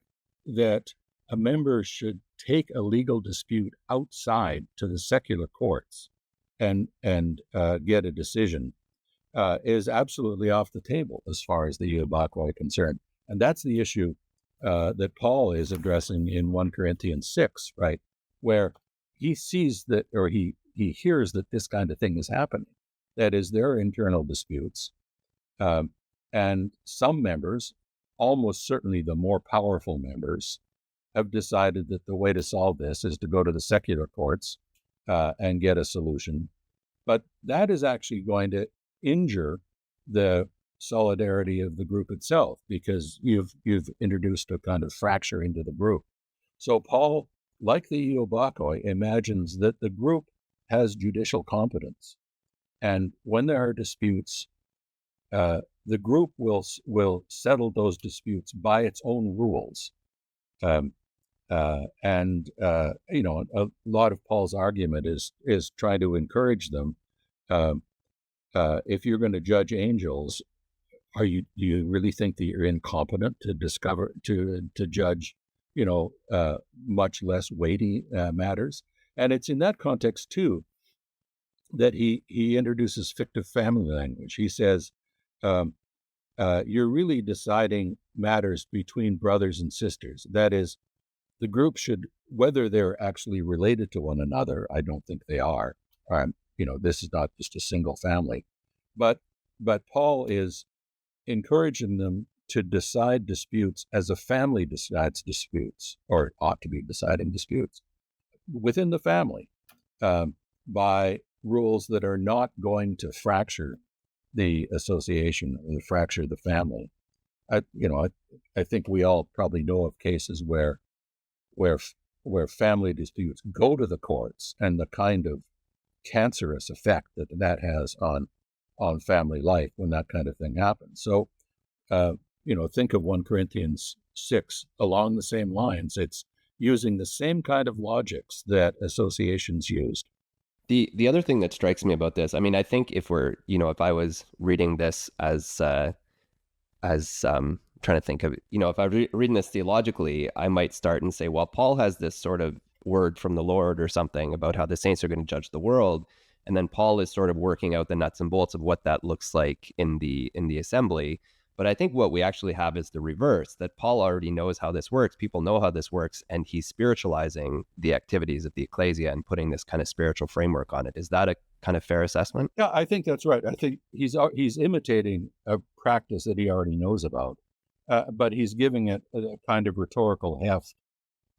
a member should take a legal dispute outside to the secular courts and get a decision is absolutely off the table as far as the Iobakoi are concerned. And that's the issue that Paul is addressing in 1 Corinthians 6, right? Where he sees that, or he hears that this kind of thing is happening. That is, there are internal disputes, um, and some members, almost certainly the more powerful members, have decided that the way to solve this is to go to the secular courts and get a solution. But that is actually going to injure the solidarity of the group itself, because you've introduced a kind of fracture into the group. So Paul, like the Eobakoi, imagines that the group has judicial competence, and when there are disputes, the group will settle those disputes by its own rules. Um, a lot of Paul's argument is trying to encourage them. Um, if you're going to judge angels, do you really think that you're incompetent to judge, much less weighty matters? And it's in that context too that he introduces fictive family language. He says, um, you're really deciding matters between brothers and sisters. That is, the group should, whether they're actually related to one another, I don't think they are. This is not just a single family, but Paul is encouraging them to decide disputes as a family decides disputes, or ought to be deciding disputes within the family, by rules that are not going to fracture the association or fracture the family. I think we all probably know of cases where family disputes go to the courts, and the kind of cancerous effect that has on family life when that kind of thing happens. So, think of 1 Corinthians 6 along the same lines. It's using the same kind of logics that associations used. The other thing that strikes me about this, I mean, I think if I was reading this as trying to think of, if I'm reading this theologically, I might start and say, well, Paul has this sort of word from the Lord or something about how the saints are going to judge the world. And then Paul is sort of working out the nuts and bolts of what that looks like in the assembly. But I think what we actually have is the reverse, that Paul already knows how this works. People know how this works, and he's spiritualizing the activities of the Ekklesia and putting this kind of spiritual framework on it. Is that a kind of fair assessment? Yeah, I think that's right. I think he's imitating a practice that he already knows about, but he's giving it a kind of rhetorical heft.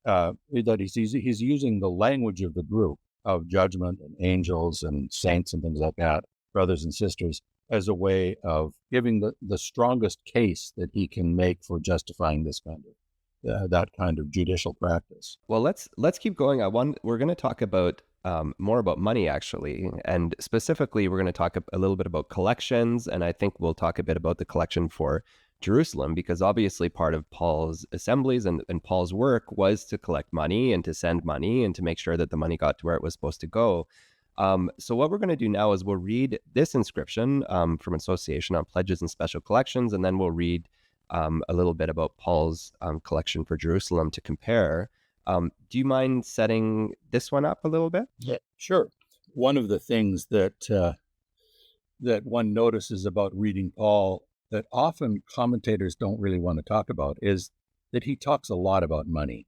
That he's using the language of the group of judgment and angels and saints and things like that, brothers and sisters, as a way of giving the strongest case that he can make for justifying this kind of that kind of judicial practice. Well, let's keep going. We're going to talk about more about money, actually, and specifically, we're going to talk a little bit about collections, and I think we'll talk a bit about the collection for Jerusalem, because obviously part of Paul's assemblies and Paul's work was to collect money and to send money and to make sure that the money got to where it was supposed to go. So what we're going to do now is we'll read this inscription from Association on pledges and special collections, and then we'll read a little bit about Paul's collection for Jerusalem to compare. Do you mind setting this one up a little bit? Yeah, sure. One of the things that one notices about reading Paul that often commentators don't really want to talk about is that he talks a lot about money.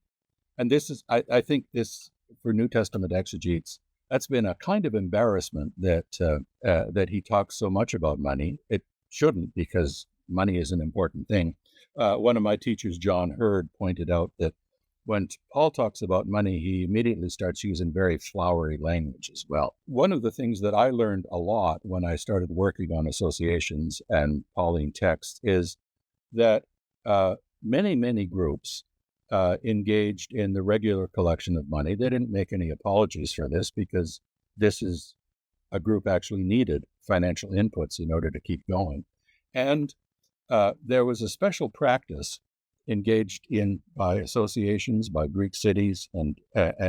And this is, I think this, for New Testament exegetes, that's been a kind of embarrassment that he talks so much about money. It shouldn't, because money is an important thing. One of my teachers, John Hurd, pointed out that when Paul talks about money, he immediately starts using very flowery language as well. One of the things that I learned a lot when I started working on associations and Pauline texts is that many, many groups engaged in the regular collection of money. They didn't make any apologies for this, because this is a group actually needed financial inputs in order to keep going. And there was a special practice engaged in by associations, by Greek cities and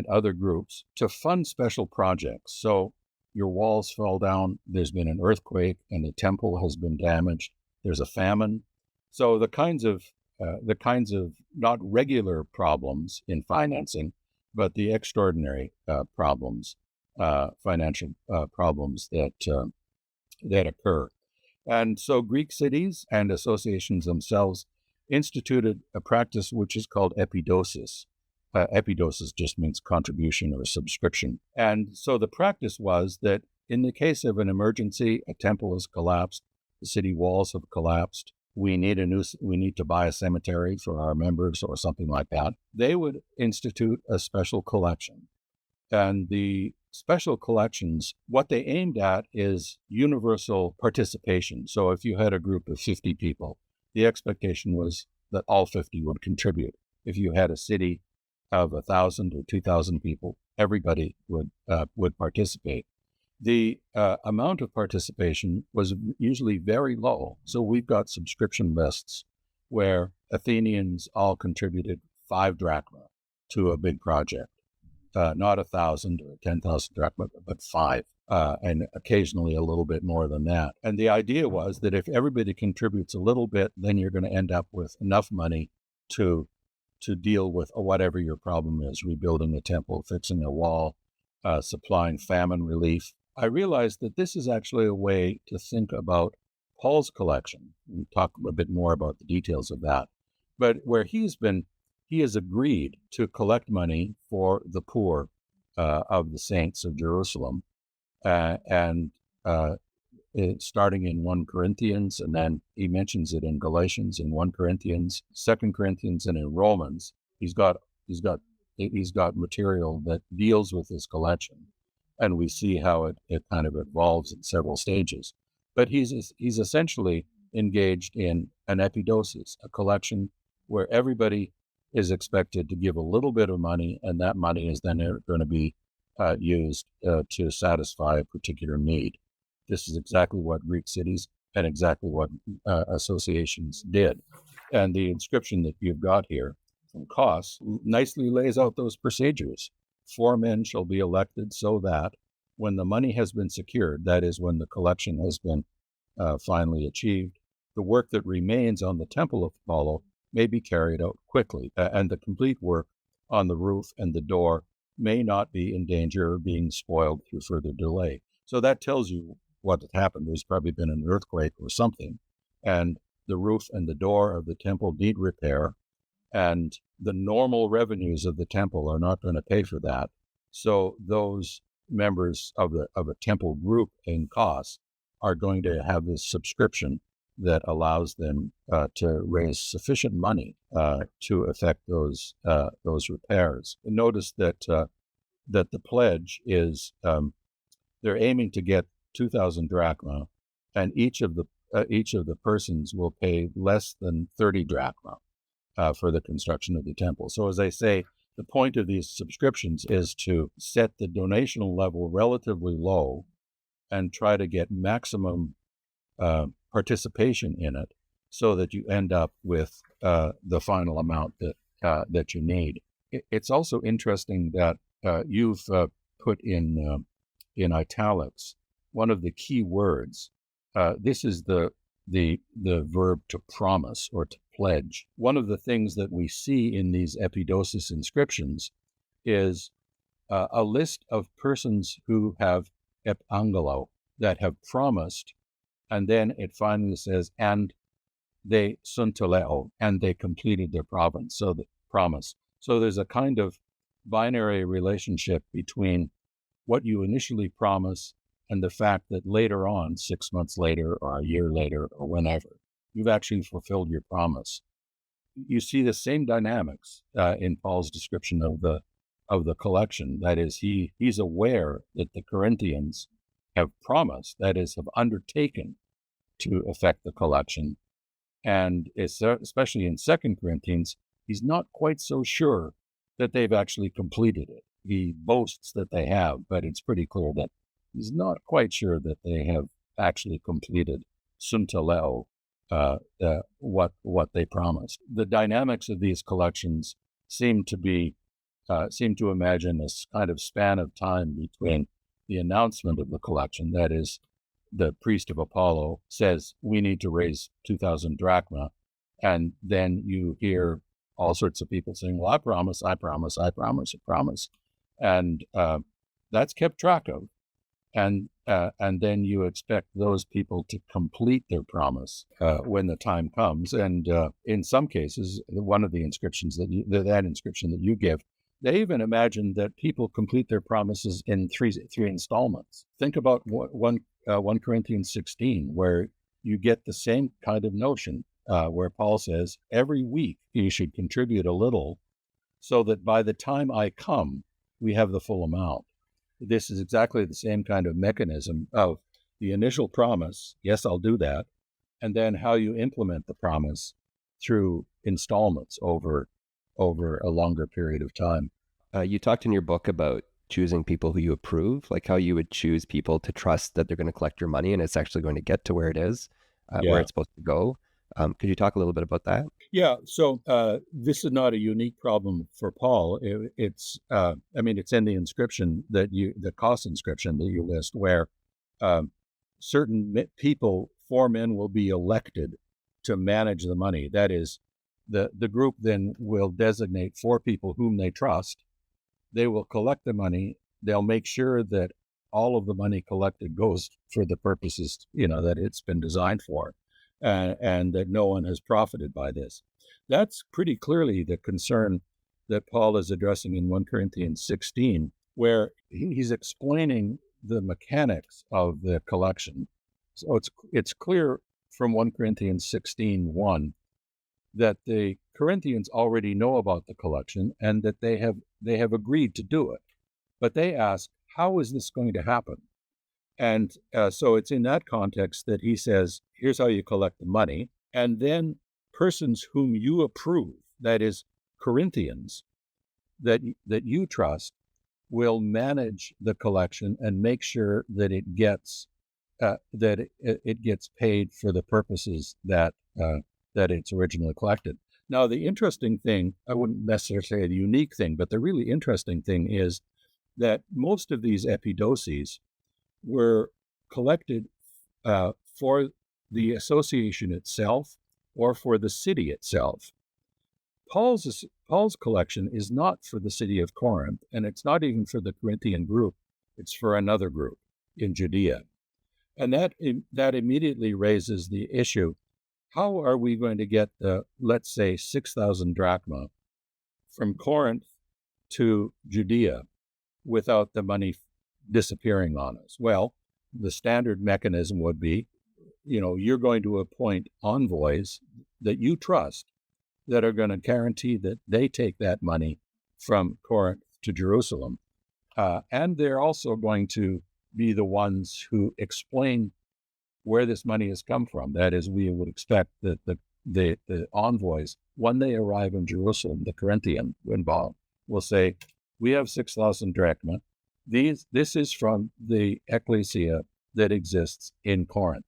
other groups to fund special projects. So your walls fell down, there's been an earthquake, and the temple has been damaged, there's a famine. So the kinds of not regular problems in financing, but the extraordinary problems, financial problems that occur. And so Greek cities and associations themselves instituted a practice which is called epidosis. Epidosis just means contribution or subscription. And so the practice was that in the case of an emergency, a temple has collapsed, the city walls have collapsed, we need to buy a cemetery for our members or something like that, they would institute a special collection. And the special collections, what they aimed at is universal participation. So if you had a group of 50 people, the expectation was that all 50 would contribute. If you had a city of 1,000 or 2,000 people, everybody would participate. The amount of participation was usually very low. So we've got subscription lists where Athenians all contributed 5 drachma to a big project. Not 1,000 or 10,000 drachma, but 5, and occasionally a little bit more than that. And the idea was that if everybody contributes a little bit, then you're going to end up with enough money to deal with whatever your problem is, rebuilding a temple, fixing a wall, supplying famine relief. I realized that this is actually a way to think about Paul's collection. We'll talk a bit more about the details of that. But where he has agreed to collect money for the poor of the saints of Jerusalem, and starting in 1 Corinthians, and then he mentions it in Galatians, in 1 Corinthians, 2 Corinthians, and in Romans. He's got material that deals with this collection, and we see how it kind of evolves in several stages. But he's essentially engaged in an epidosis, a collection where everybody is expected to give a little bit of money, and that money is then going to be used to satisfy a particular need. This is exactly what Greek cities and exactly what associations did. And the inscription that you've got here from Kos nicely lays out those procedures. 4 men shall be elected so that when the money has been secured, that is, when the collection has been finally achieved, the work that remains on the temple of Apollo may be carried out quickly, and the complete work on the roof and the door may not be in danger of being spoiled through further delay. So that tells you what had happened. There's probably been an earthquake or something, and the roof and the door of the temple need repair, and the normal revenues of the temple are not going to pay for that. So those members of a temple group in Kos are going to have this subscription that allows them to raise sufficient money to effect those repairs. And notice that the pledge is they're aiming to get 2,000 drachma, and each of the persons will pay less than 30 drachma for the construction of the temple. So as I say, the point of these subscriptions is to set the donational level relatively low and try to get maximum participation in it, so that you end up with the final amount that you need. It's also interesting that you've put in italics one of the key words. This is the verb to promise or to pledge. One of the things that we see in these epidosis inscriptions is a list of persons who have epangelo, that have promised, and then it finally says, and they sunteleo, and they completed their province, so the promise. So there's a kind of binary relationship between what you initially promise and the fact that later on, 6 months later or a year later or whenever, you've actually fulfilled your promise. You see the same dynamics in Paul's description of the collection. That is, he's aware that the Corinthians have promised, that is, have undertaken to effect the collection. And especially in 2 Corinthians, he's not quite so sure that they've actually completed it. He boasts that they have, but it's pretty clear that he's not quite sure that they have actually completed sunteleo, what they promised. The dynamics of these collections seem to imagine this kind of span of time between the announcement of the collection, that is, the priest of Apollo says, we need to raise 2,000 drachma, and then you hear all sorts of people saying, well, I promise, and that's kept track of. And then you expect those people to complete their promise when the time comes. And in some cases, one of the inscriptions that inscription that you give They even imagined that people complete their promises in three installments. Think about 1 Corinthians 16, where you get the same kind of notion, where Paul says, every week you should contribute a little so that by the time I come, we have the full amount. This is exactly the same kind of mechanism of the initial promise, yes, I'll do that, and then how you implement the promise through installments over a longer period of time. You talked in your book about choosing people who you approve, like how you would choose people to trust that they're going to collect your money and it's actually going to get to where it is, where it's supposed to go. Could you talk a little bit about that? Yeah. So this is not a unique problem for Paul. It's in the inscription the cost inscription that you list, where certain people, 4 men, will be elected to manage the money. That is, the group then will designate 4 people whom they trust. They will collect the money. They'll make sure that all of the money collected goes for the purposes, that it's been designed for, and that no one has profited by this. That's pretty clearly the concern that Paul is addressing in 1 Corinthians 16, where he's explaining the mechanics of the collection. So it's clear from 1 Corinthians 16:1 that the Corinthians already know about the collection and that they have agreed to do it. But they ask, how is this going to happen? And so it's in that context that he says, here's how you collect the money. And then persons whom you approve, that is, Corinthians, that you trust, will manage the collection and make sure that it gets paid for the purposes that it's originally collected. Now, the interesting thing, I wouldn't necessarily say the unique thing, but the really interesting thing is that most of these epidoses were collected for the association itself or for the city itself. Paul's collection is not for the city of Corinth, and it's not even for the Corinthian group. It's for another group in Judea. And that immediately raises the issue, how are we going to get the, let's say, 6,000 drachma from Corinth to Judea without the money disappearing on us? Well, the standard mechanism would be, you're going to appoint envoys that you trust that are going to guarantee that they take that money from Corinth to Jerusalem. And they're also going to be the ones who explain where this money has come from. That is, we would expect that the envoys, when they arrive in Jerusalem, the Corinthian involved, will say, we have 6,000 drachma. This is from the Ekklesia that exists in Corinth.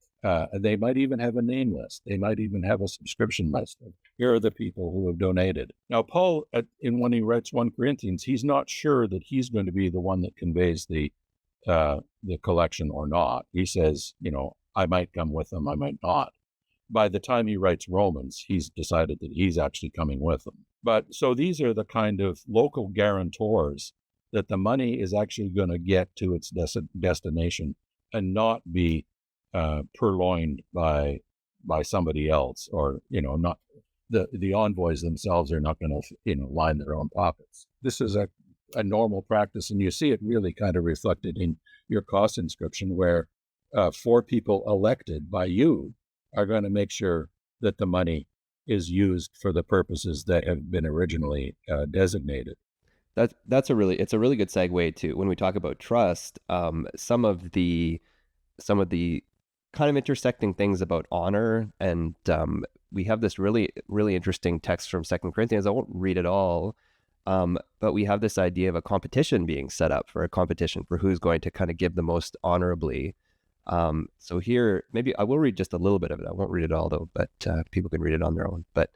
They might even have a name list. They might even have a subscription list. Here are the people who have donated. Now, Paul, when he writes 1 Corinthians, he's not sure that he's going to be the one that conveys the collection or not. He says, I might come with them, I might not. By the time he writes Romans, he's decided that he's actually coming with them. But so these are the kind of local guarantors that the money is actually going to get to its destination and not be purloined by somebody else, or not the envoys themselves are not going to line their own pockets. This is a normal practice, and you see it really kind of reflected in your cost inscription, where 4 people elected by you are going to make sure that the money is used for the purposes that have been originally designated. It's a really good segue to when we talk about trust. Some of the kind of intersecting things about honor, and we have this really interesting text from 2 Corinthians. I won't read it all, but we have this idea of a competition being set up for who's going to kind of give the most honorably. So here, maybe I will read just a little bit of it. I won't read it all though, but people can read it on their own. But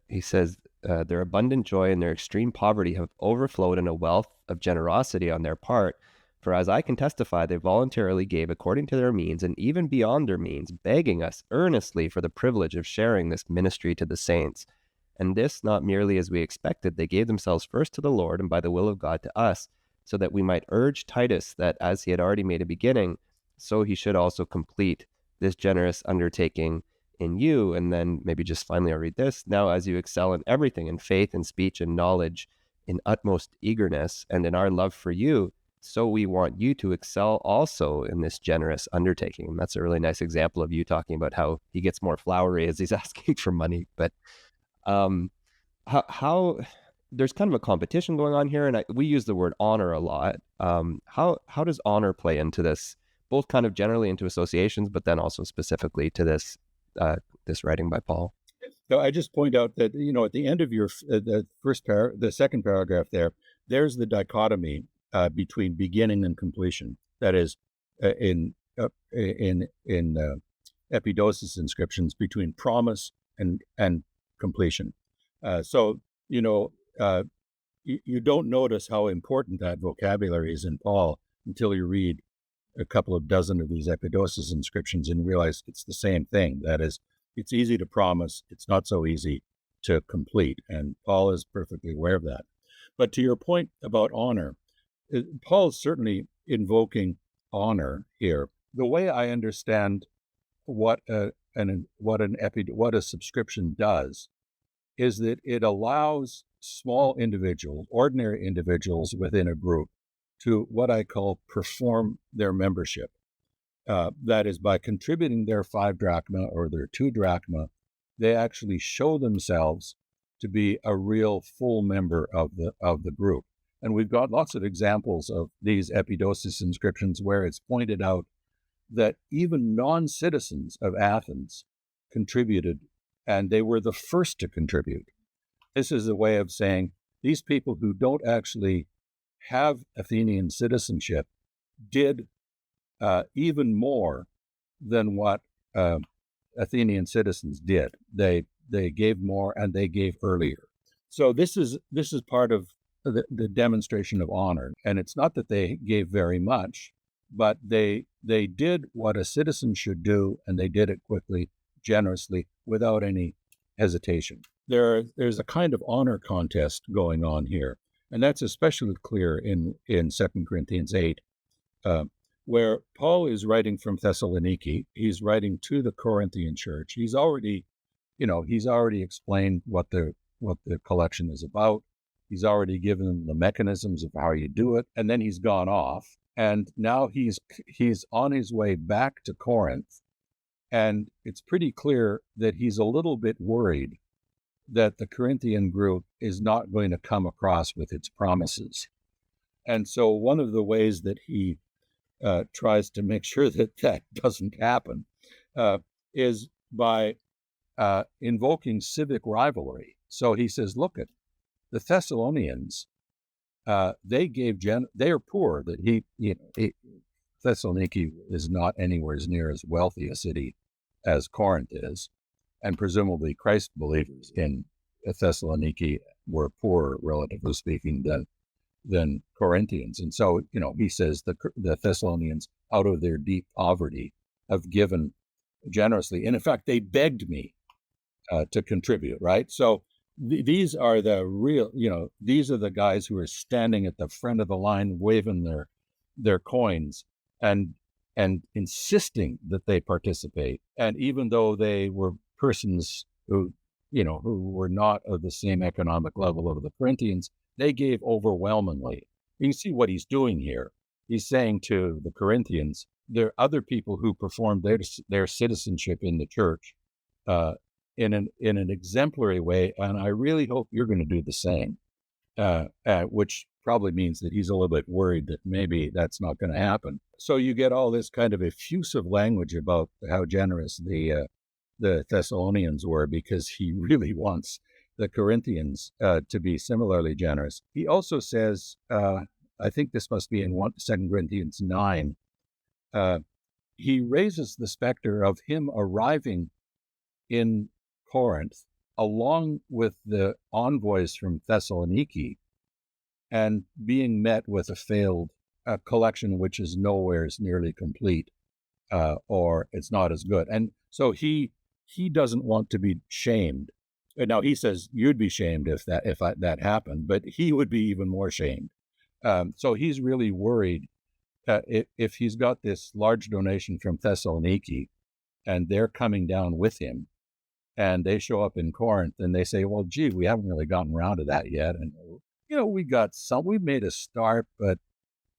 he says, their abundant joy and their extreme poverty have overflowed in a wealth of generosity on their part. For as I can testify, they voluntarily gave according to their means and even beyond their means, begging us earnestly for the privilege of sharing this ministry to the saints. And this not merely as we expected, they gave themselves first to the Lord and by the will of God to us, so that we might urge Titus that as he had already made a beginning, so he should also complete this generous undertaking in you. And then maybe just finally I'll read this. Now, as you excel in everything, in faith and speech and knowledge, in utmost eagerness, and in our love for you, so we want you to excel also in this generous undertaking. And that's a really nice example of you talking about how he gets more flowery as he's asking for money. But um, how there's kind of a competition going on here, and we use the word honor a lot. How does honor play into this, both kind of generally into associations, but then also specifically to this writing by Paul? So I just point out that, at the end of your the second paragraph there's the dichotomy between beginning and completion. That is, in epidosis inscriptions, between promise and completion. So you don't notice how important that vocabulary is in Paul until you read a couple of dozen of these epidosis inscriptions and realize it's the same thing. That is, it's easy to promise, it's not so easy to complete. And Paul is perfectly aware of that. But to your point about honor, Paul is certainly invoking honor here. The way I understand what a subscription does is that it allows small individuals, ordinary individuals within a group, to what I call perform their membership. That is, by contributing their 5 drachma or their 2 drachma, they actually show themselves to be a real full member of the group. And we've got lots of examples of these epidosis inscriptions where it's pointed out that even non-citizens of Athens contributed, and they were the first to contribute. This is a way of saying these people who don't actually have Athenian citizenship did even more than what Athenian citizens did. They gave more, and they gave earlier. So this is part of the demonstration of honor. And it's not that they gave very much, but they did what a citizen should do, and they did it quickly, generously, without any hesitation. There's a kind of honor contest going on here, and that's especially clear in 2 Corinthians 8, where Paul is writing from Thessaloniki. He's writing to the Corinthian church. He's already explained what the collection is about. He's already given them the mechanisms of how you do it, and then he's gone off. And now he's on his way back to Corinth, and it's pretty clear that he's a little bit worried that the Corinthian group is not going to come across with its promises. And so one of the ways that he tries to make sure that doesn't happen is by invoking civic rivalry. So he says, look at the Thessalonians. They are poor. Thessaloniki is not anywhere near as wealthy a city as Corinth is, and presumably Christ believers in Thessaloniki were poorer, relatively speaking, than Corinthians. And so, he says the Thessalonians, out of their deep poverty, have given generously. And in fact, they begged me to contribute, right? So these are the real, these are the guys who are standing at the front of the line, waving their coins and insisting that they participate. And even though they were persons who were not of the same economic level of the Corinthians, they gave overwhelmingly. You can see what he's doing here. He's saying to the Corinthians, there are other people who performed their citizenship in the church in an exemplary way, and I really hope you're going to do the same, which probably means that he's a little bit worried that maybe that's not going to happen. So you get all this kind of effusive language about how generous the Thessalonians were, because he really wants the Corinthians to be similarly generous. He also says, I think this must be in 2 Corinthians 9, he raises the specter of him arriving in Corinth along with the envoys from Thessaloniki and being met with a failed collection which is nowhere nearly complete, or it's not as good. And so he doesn't want to be shamed. Now he says you'd be shamed if that happened, but he would be even more shamed. So he's really worried if he's got this large donation from Thessaloniki, and they're coming down with him, and they show up in Corinth, and they say, well, gee, we haven't really gotten around to that yet. And, we made a start, but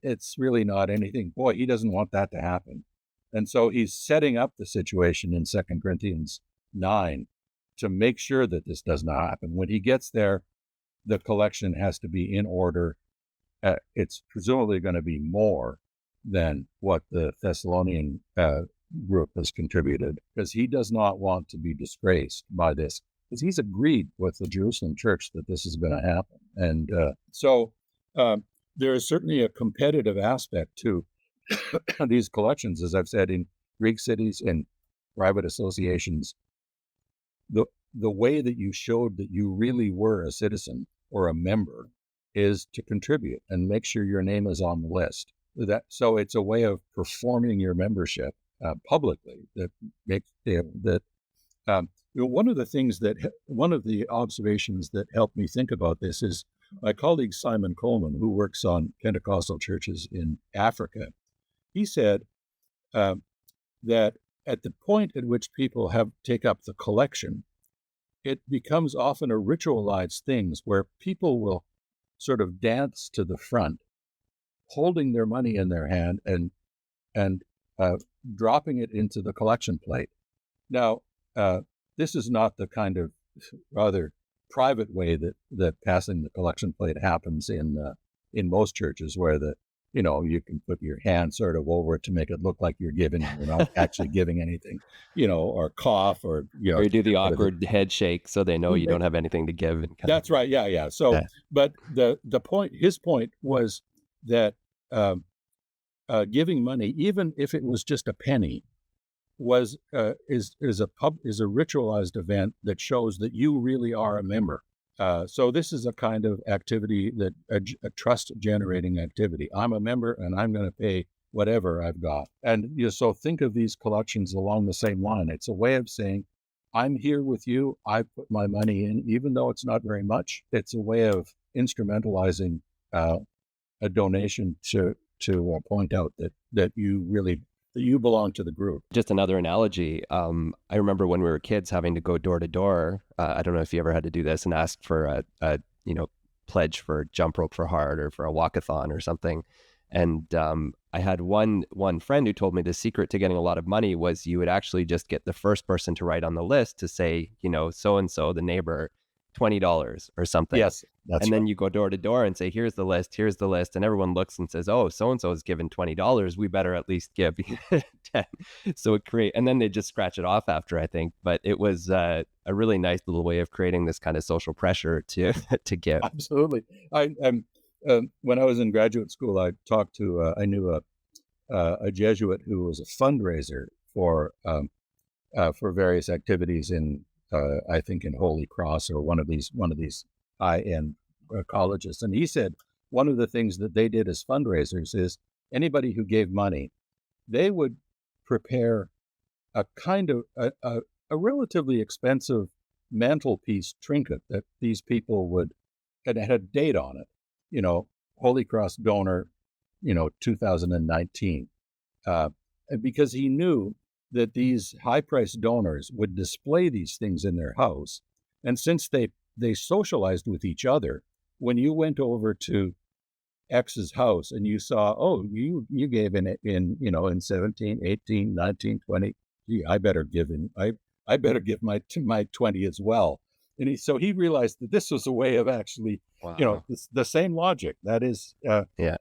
it's really not anything. Boy, he doesn't want that to happen. And so he's setting up the situation in 2 Corinthians 9 to make sure that this does not happen. When he gets there, the collection has to be in order. It's presumably going to be more than what the Thessalonian group has contributed, because he does not want to be disgraced by this, because he's agreed with the Jerusalem church that this is going to happen. And so there is certainly a competitive aspect to these collections, as I've said, in Greek cities and private associations. The way that you showed that you really were a citizen or a member is to contribute and make sure your name is on the list. So it's a way of performing your membership publicly. One of the observations that helped me think about this is my colleague Simon Coleman, who works on Pentecostal churches in Africa. He said that at the point at which people take up the collection, it becomes often a ritualized thing where people will sort of dance to the front, holding their money in their hand and dropping it into the collection plate. Now, this is not the kind of rather private way that passing the collection plate happens in most churches, where you can put your hand sort of over it to make it look like you're giving, you're not actually giving anything, or cough, or or you do the awkward head shake so they know you don't have anything to give. That's right. Yeah. So, but his point was that giving money, even if it was just a penny, is a ritualized event that shows that you really are a member. So this is a kind of activity that a trust generating activity. I'm a member and I'm going to pay whatever I've got. And so think of these collections along the same line. It's a way of saying, I'm here with you. I put my money in, even though it's not very much. It's a way of instrumentalizing a donation to point out that you belong to the group. Just another analogy. I remember when we were kids having to go door to door. I don't know if you ever had to do this and ask for a pledge for jump rope for heart or for a walkathon or something. And I had one friend who told me the secret to getting a lot of money was you would actually just get the first person to write on the list to say, so-and-so, the neighbor, $20 or something. Yes. And then you go door to door and say, here's the list. And everyone looks and says, oh, so-and-so is given $20. We better at least give 10. So and then they just scratch it off after, I think. But it was a really nice little way of creating this kind of social pressure to give. Absolutely. When I was in graduate school, I knew a Jesuit who was a fundraiser for various activities in, I think in Holy Cross or one of these high-end colleges. And he said one of the things that they did as fundraisers is anybody who gave money, they would prepare a kind of a relatively expensive mantelpiece trinket that these people and it had a date on it, Holy Cross donor, 2019, because he knew that these high-priced donors would display these things in their house. And since they socialized with each other, when you went over to X's house and you saw, oh, you gave in 17, 18, 19, 20, gee, I better give my 20 as well. And so he realized that this was a way of actually, Wow. The same logic. That is,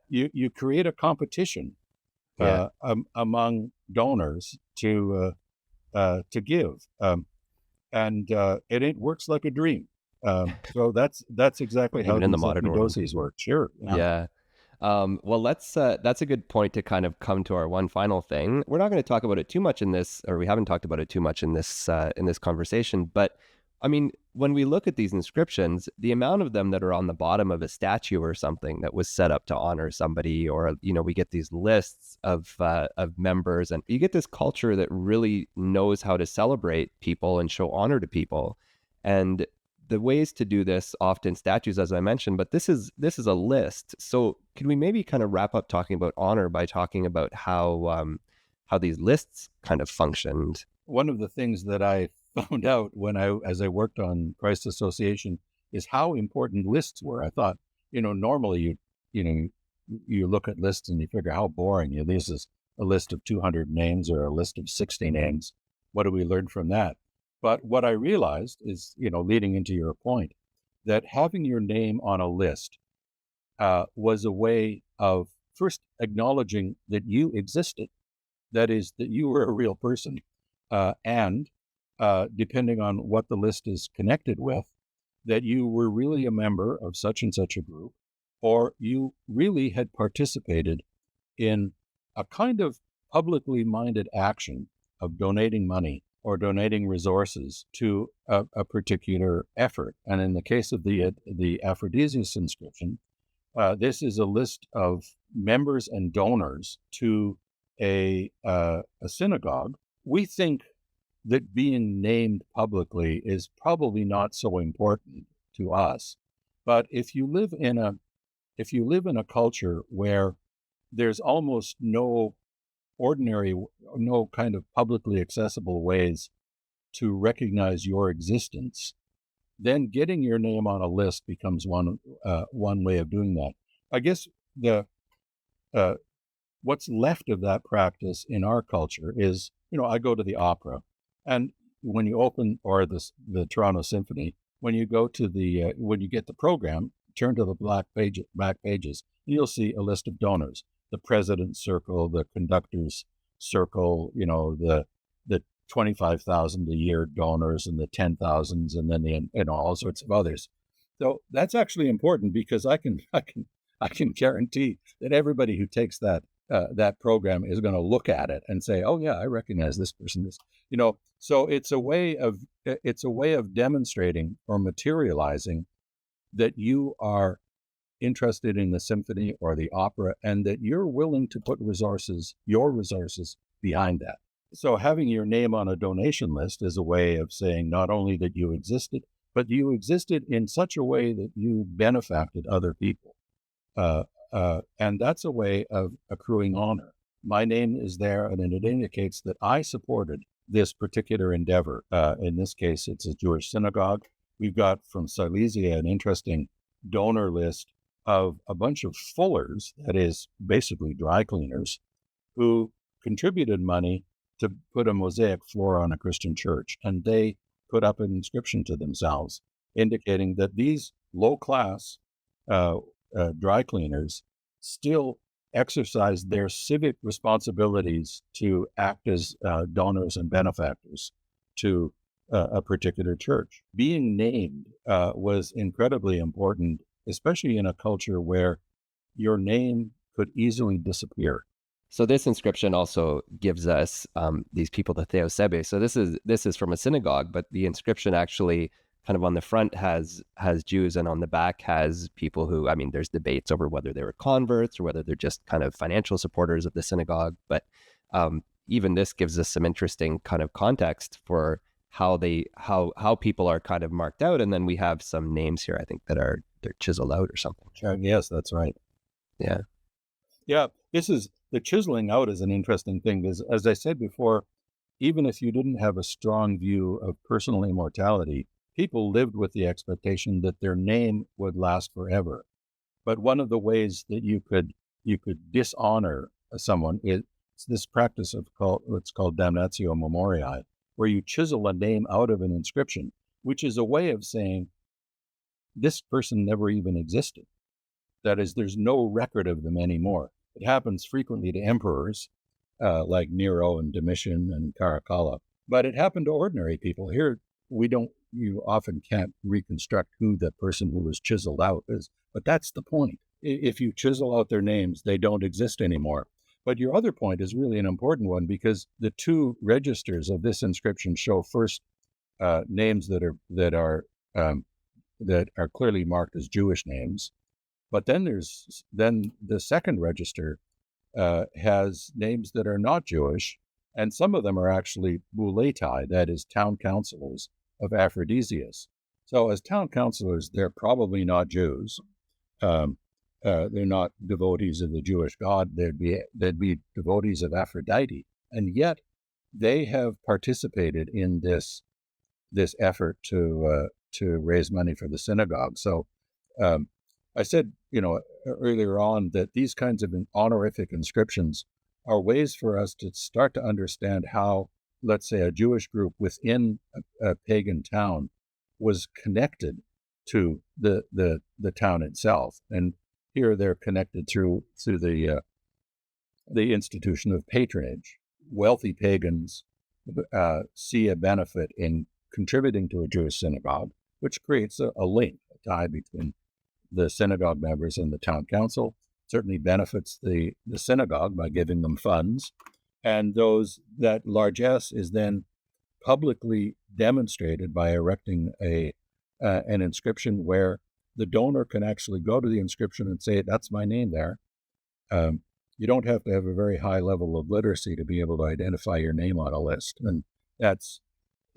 you create a competition among donors to give, and it works like a dream. So that's exactly how Even in the modern world. negotiations work. Sure. Yeah. Well, that's a good point to kind of come to our one final thing. We're not going to talk about it too much in this, or we haven't talked about it too much in this conversation. But I mean, when we look at these inscriptions, the amount of them that are on the bottom of a statue or something that was set up to honor somebody, or we get these lists of members, and you get this culture that really knows how to celebrate people and show honor to people. And the ways to do this, often statues, as I mentioned, but this is a list. So can we maybe kind of wrap up talking about honor by talking about how these lists kind of functioned one of the things that I found out as I worked on Christ Association is how important lists were. I thought, normally you look at lists and you figure how boring. This is a list of 200 names or a list of 60 names. What do we learn from that? But what I realized is, leading into your point, that having your name on a list was a way of first acknowledging that you existed. That is, that you were a real person. And depending on what the list is connected with, that you were really a member of such and such a group, or you really had participated in a kind of publicly minded action of donating money or donating resources to a particular effort. And in the case of the Aphrodisias inscription, this is a list of members and donors to a synagogue. We think that being named publicly is probably not so important to us, but if you live in a culture where there's almost no kind of publicly accessible ways to recognize your existence, then getting your name on a list becomes one way of doing that. I guess what's left of that practice in our culture is, I go to the opera, and when you open, or the Toronto Symphony, when you go to when you get the program, turn to the back pages, and you'll see a list of donors: the president's circle, the conductor's circle, the 25,000 a year donors, and the 10,000s, and then all sorts of others. So that's actually important, because I can guarantee that everybody who takes that program is going to look at it and say, "Oh yeah, I recognize this person." So it's a way of demonstrating or materializing that you are interested in the symphony or the opera, and that you're willing to put your resources behind that. So having your name on a donation list is a way of saying not only that you existed, but you existed in such a way that you benefacted other people. And that's a way of accruing honor. My name is there, and it indicates that I supported this particular endeavor. In this case, it's a Jewish synagogue. We've got from Silesia an interesting donor list of a bunch of fullers, that is basically dry cleaners, who contributed money to put a mosaic floor on a Christian church. And they put up an inscription to themselves indicating that these low-class dry cleaners still exercise their civic responsibilities to act as donors and benefactors to a particular church. Being named was incredibly important, especially in a culture where your name could easily disappear. So this inscription also gives us these people, the Theosebe. So this is from a synagogue, but the inscription actually kind of on the front has Jews, and on the back has people who, there's debates over whether they were converts or whether they're just kind of financial supporters of the synagogue. But even this gives us some interesting kind of context for how people are kind of marked out. And then we have some names here, I think, they're chiseled out or something. Yes, that's right. Yeah. Yeah, the chiseling out is an interesting thing, because, as I said before, even if you didn't have a strong view of personal immortality, people lived with the expectation that their name would last forever. But one of the ways that you could dishonor someone is this practice of what's called damnatio memoriae, where you chisel a name out of an inscription, which is a way of saying this person never even existed. That is, there's no record of them anymore. It happens frequently to emperors like Nero and Domitian and Caracalla, but it happened to ordinary people. Here, you often can't reconstruct who the person who was chiseled out is, but that's the point. If you chisel out their names, they don't exist anymore. But your other point is really an important one, because the two registers of this inscription show first names that are clearly marked as Jewish names, but then the second register has names that are not Jewish, and some of them are actually bouleutai, that is, town councilors of Aphrodisias. So as town councilors, they're probably not Jews. They're not devotees of the Jewish god. They'd be devotees of Aphrodite. And yet they have participated in this effort to raise money for the synagogue. So um, I said, earlier on that these kinds of honorific inscriptions are ways for us to start to understand how, let's say, a Jewish group within a pagan town was connected to the town itself, and here they're connected through the institution of patronage. Wealthy pagans see a benefit in contributing to a Jewish synagogue, which creates a link, a tie between the synagogue members and the town council. Certainly benefits the synagogue by giving them funds, and that largesse is then publicly demonstrated by erecting an inscription where the donor can actually go to the inscription and say, "That's my name there." Um, you don't have to have a very high level of literacy to be able to identify your name on a list, and that's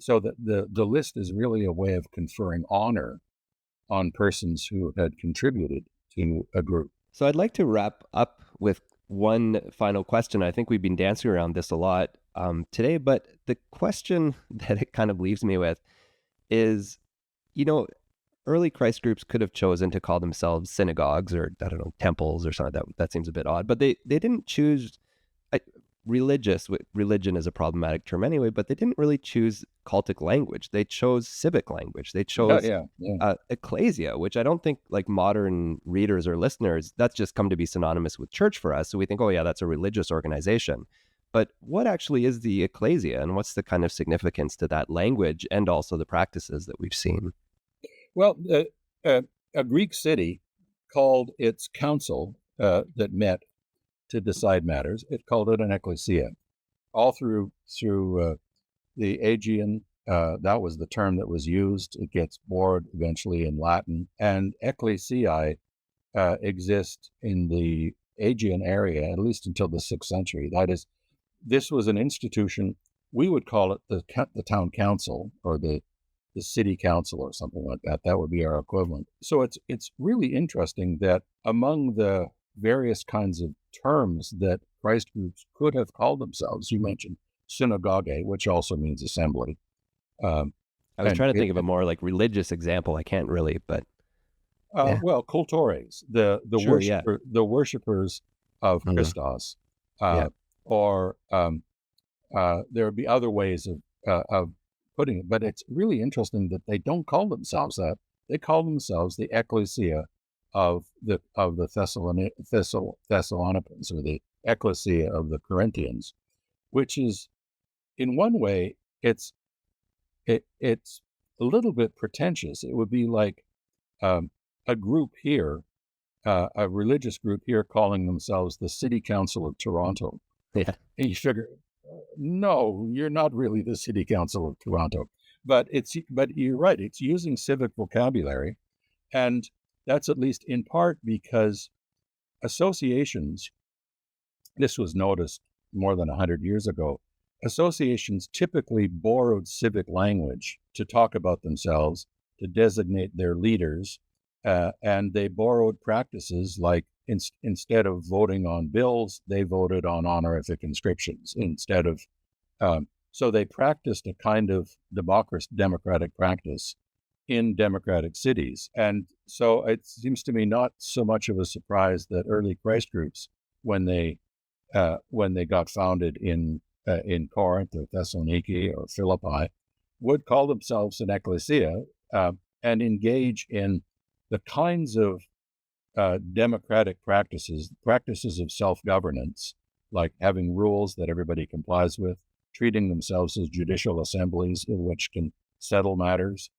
so that the list is really a way of conferring honor on persons who had contributed to a group. So I'd like to wrap up with one final question. I think we've been dancing around this a lot today, but the question that it kind of leaves me with is, early Christ groups could have chosen to call themselves synagogues or, I don't know, temples or something. That seems a bit odd, but they didn't choose religion is a problematic term anyway, but they didn't really choose cultic language. They chose civic language. They chose Ekklesia, which I don't think like modern readers or listeners, that's just come to be synonymous with church for us. So we think, oh yeah, that's a religious organization. But what actually is the Ekklesia, and what's the kind of significance to that language and also the practices that we've seen? Well, a Greek city called its council that met to decide matters, it called it an Ekklesia. All through the Aegean, that was the term that was used. It gets borrowed eventually in Latin. And Ekklesiai exist in the Aegean area, at least until the 6th century. That is, this was an institution, we would call it the town council or the city council or something like that. That would be our equivalent. So it's really interesting that among the various kinds of terms that Christ groups could have called themselves, you mentioned synagogue, which also means assembly. I was trying to think of a more like religious example. I can't really, but well, cultores, the worshippers of Christos, or there would be other ways of putting it. But it's really interesting that they don't call themselves that. They call themselves the Ekklesia of the Thessalonians, or the Ekklesia of the Corinthians, which is, in one way, it's a little bit pretentious. It would be like a group here, a religious group here, calling themselves the City Council of Toronto. Yeah, and you figure, no, you're not really the City Council of Toronto. But you're right. It's using civic vocabulary, and that's at least in part because associations, this was noticed more than 100 years ago, associations typically borrowed civic language to talk about themselves, to designate their leaders, and they borrowed practices like instead of voting on bills, they voted on honorific inscriptions instead of, so they practiced a kind of democratic practice in democratic cities. And so it seems to me not so much of a surprise that early Christ groups, when they got founded in Corinth or Thessaloniki or Philippi, would call themselves an Ekklesia and engage in the kinds of democratic practices of self-governance, like having rules that everybody complies with, treating themselves as judicial assemblies in which can settle matters,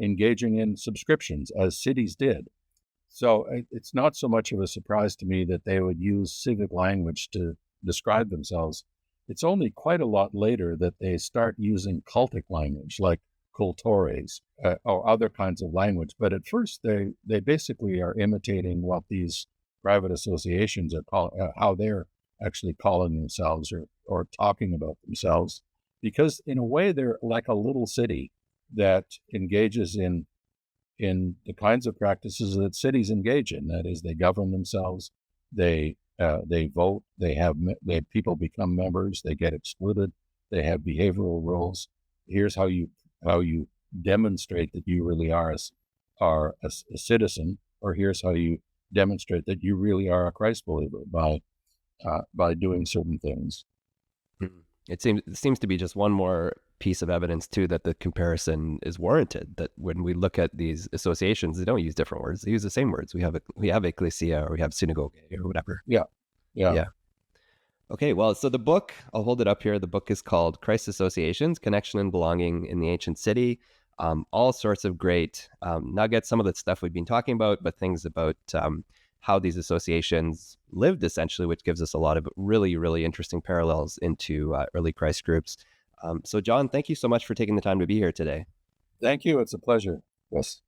engaging in subscriptions, as cities did. So it's not so much of a surprise to me that they would use civic language to describe themselves. It's only quite a lot later that they start using cultic language, like cultores or other kinds of language. But at first, they basically are imitating what these private associations are how they're actually calling themselves or talking about themselves, because in a way they're like a little city that engages in the kinds of practices that cities engage in. That is, they govern themselves, they vote, people become members, they get excluded, They have behavioral roles. Here's how you demonstrate that you really are a citizen, or here's how you demonstrate that you really are a Christ believer by doing certain things. Mhm. It seems to be just one more piece of evidence too that the comparison is warranted. That when we look at these associations, they don't use different words; they use the same words. We have Ekklesia or we have synagogue or whatever. Yeah, yeah. Yeah. Okay. Well, so the book, I'll hold it up here. The book is called Christ Associations: Connection and Belonging in the Ancient City. All sorts of great nuggets. Some of the stuff we've been talking about, but things about how these associations lived essentially, which gives us a lot of really, really interesting parallels into early Christ groups. So, John, thank you so much for taking the time to be here today. Thank you. It's a pleasure. Yes.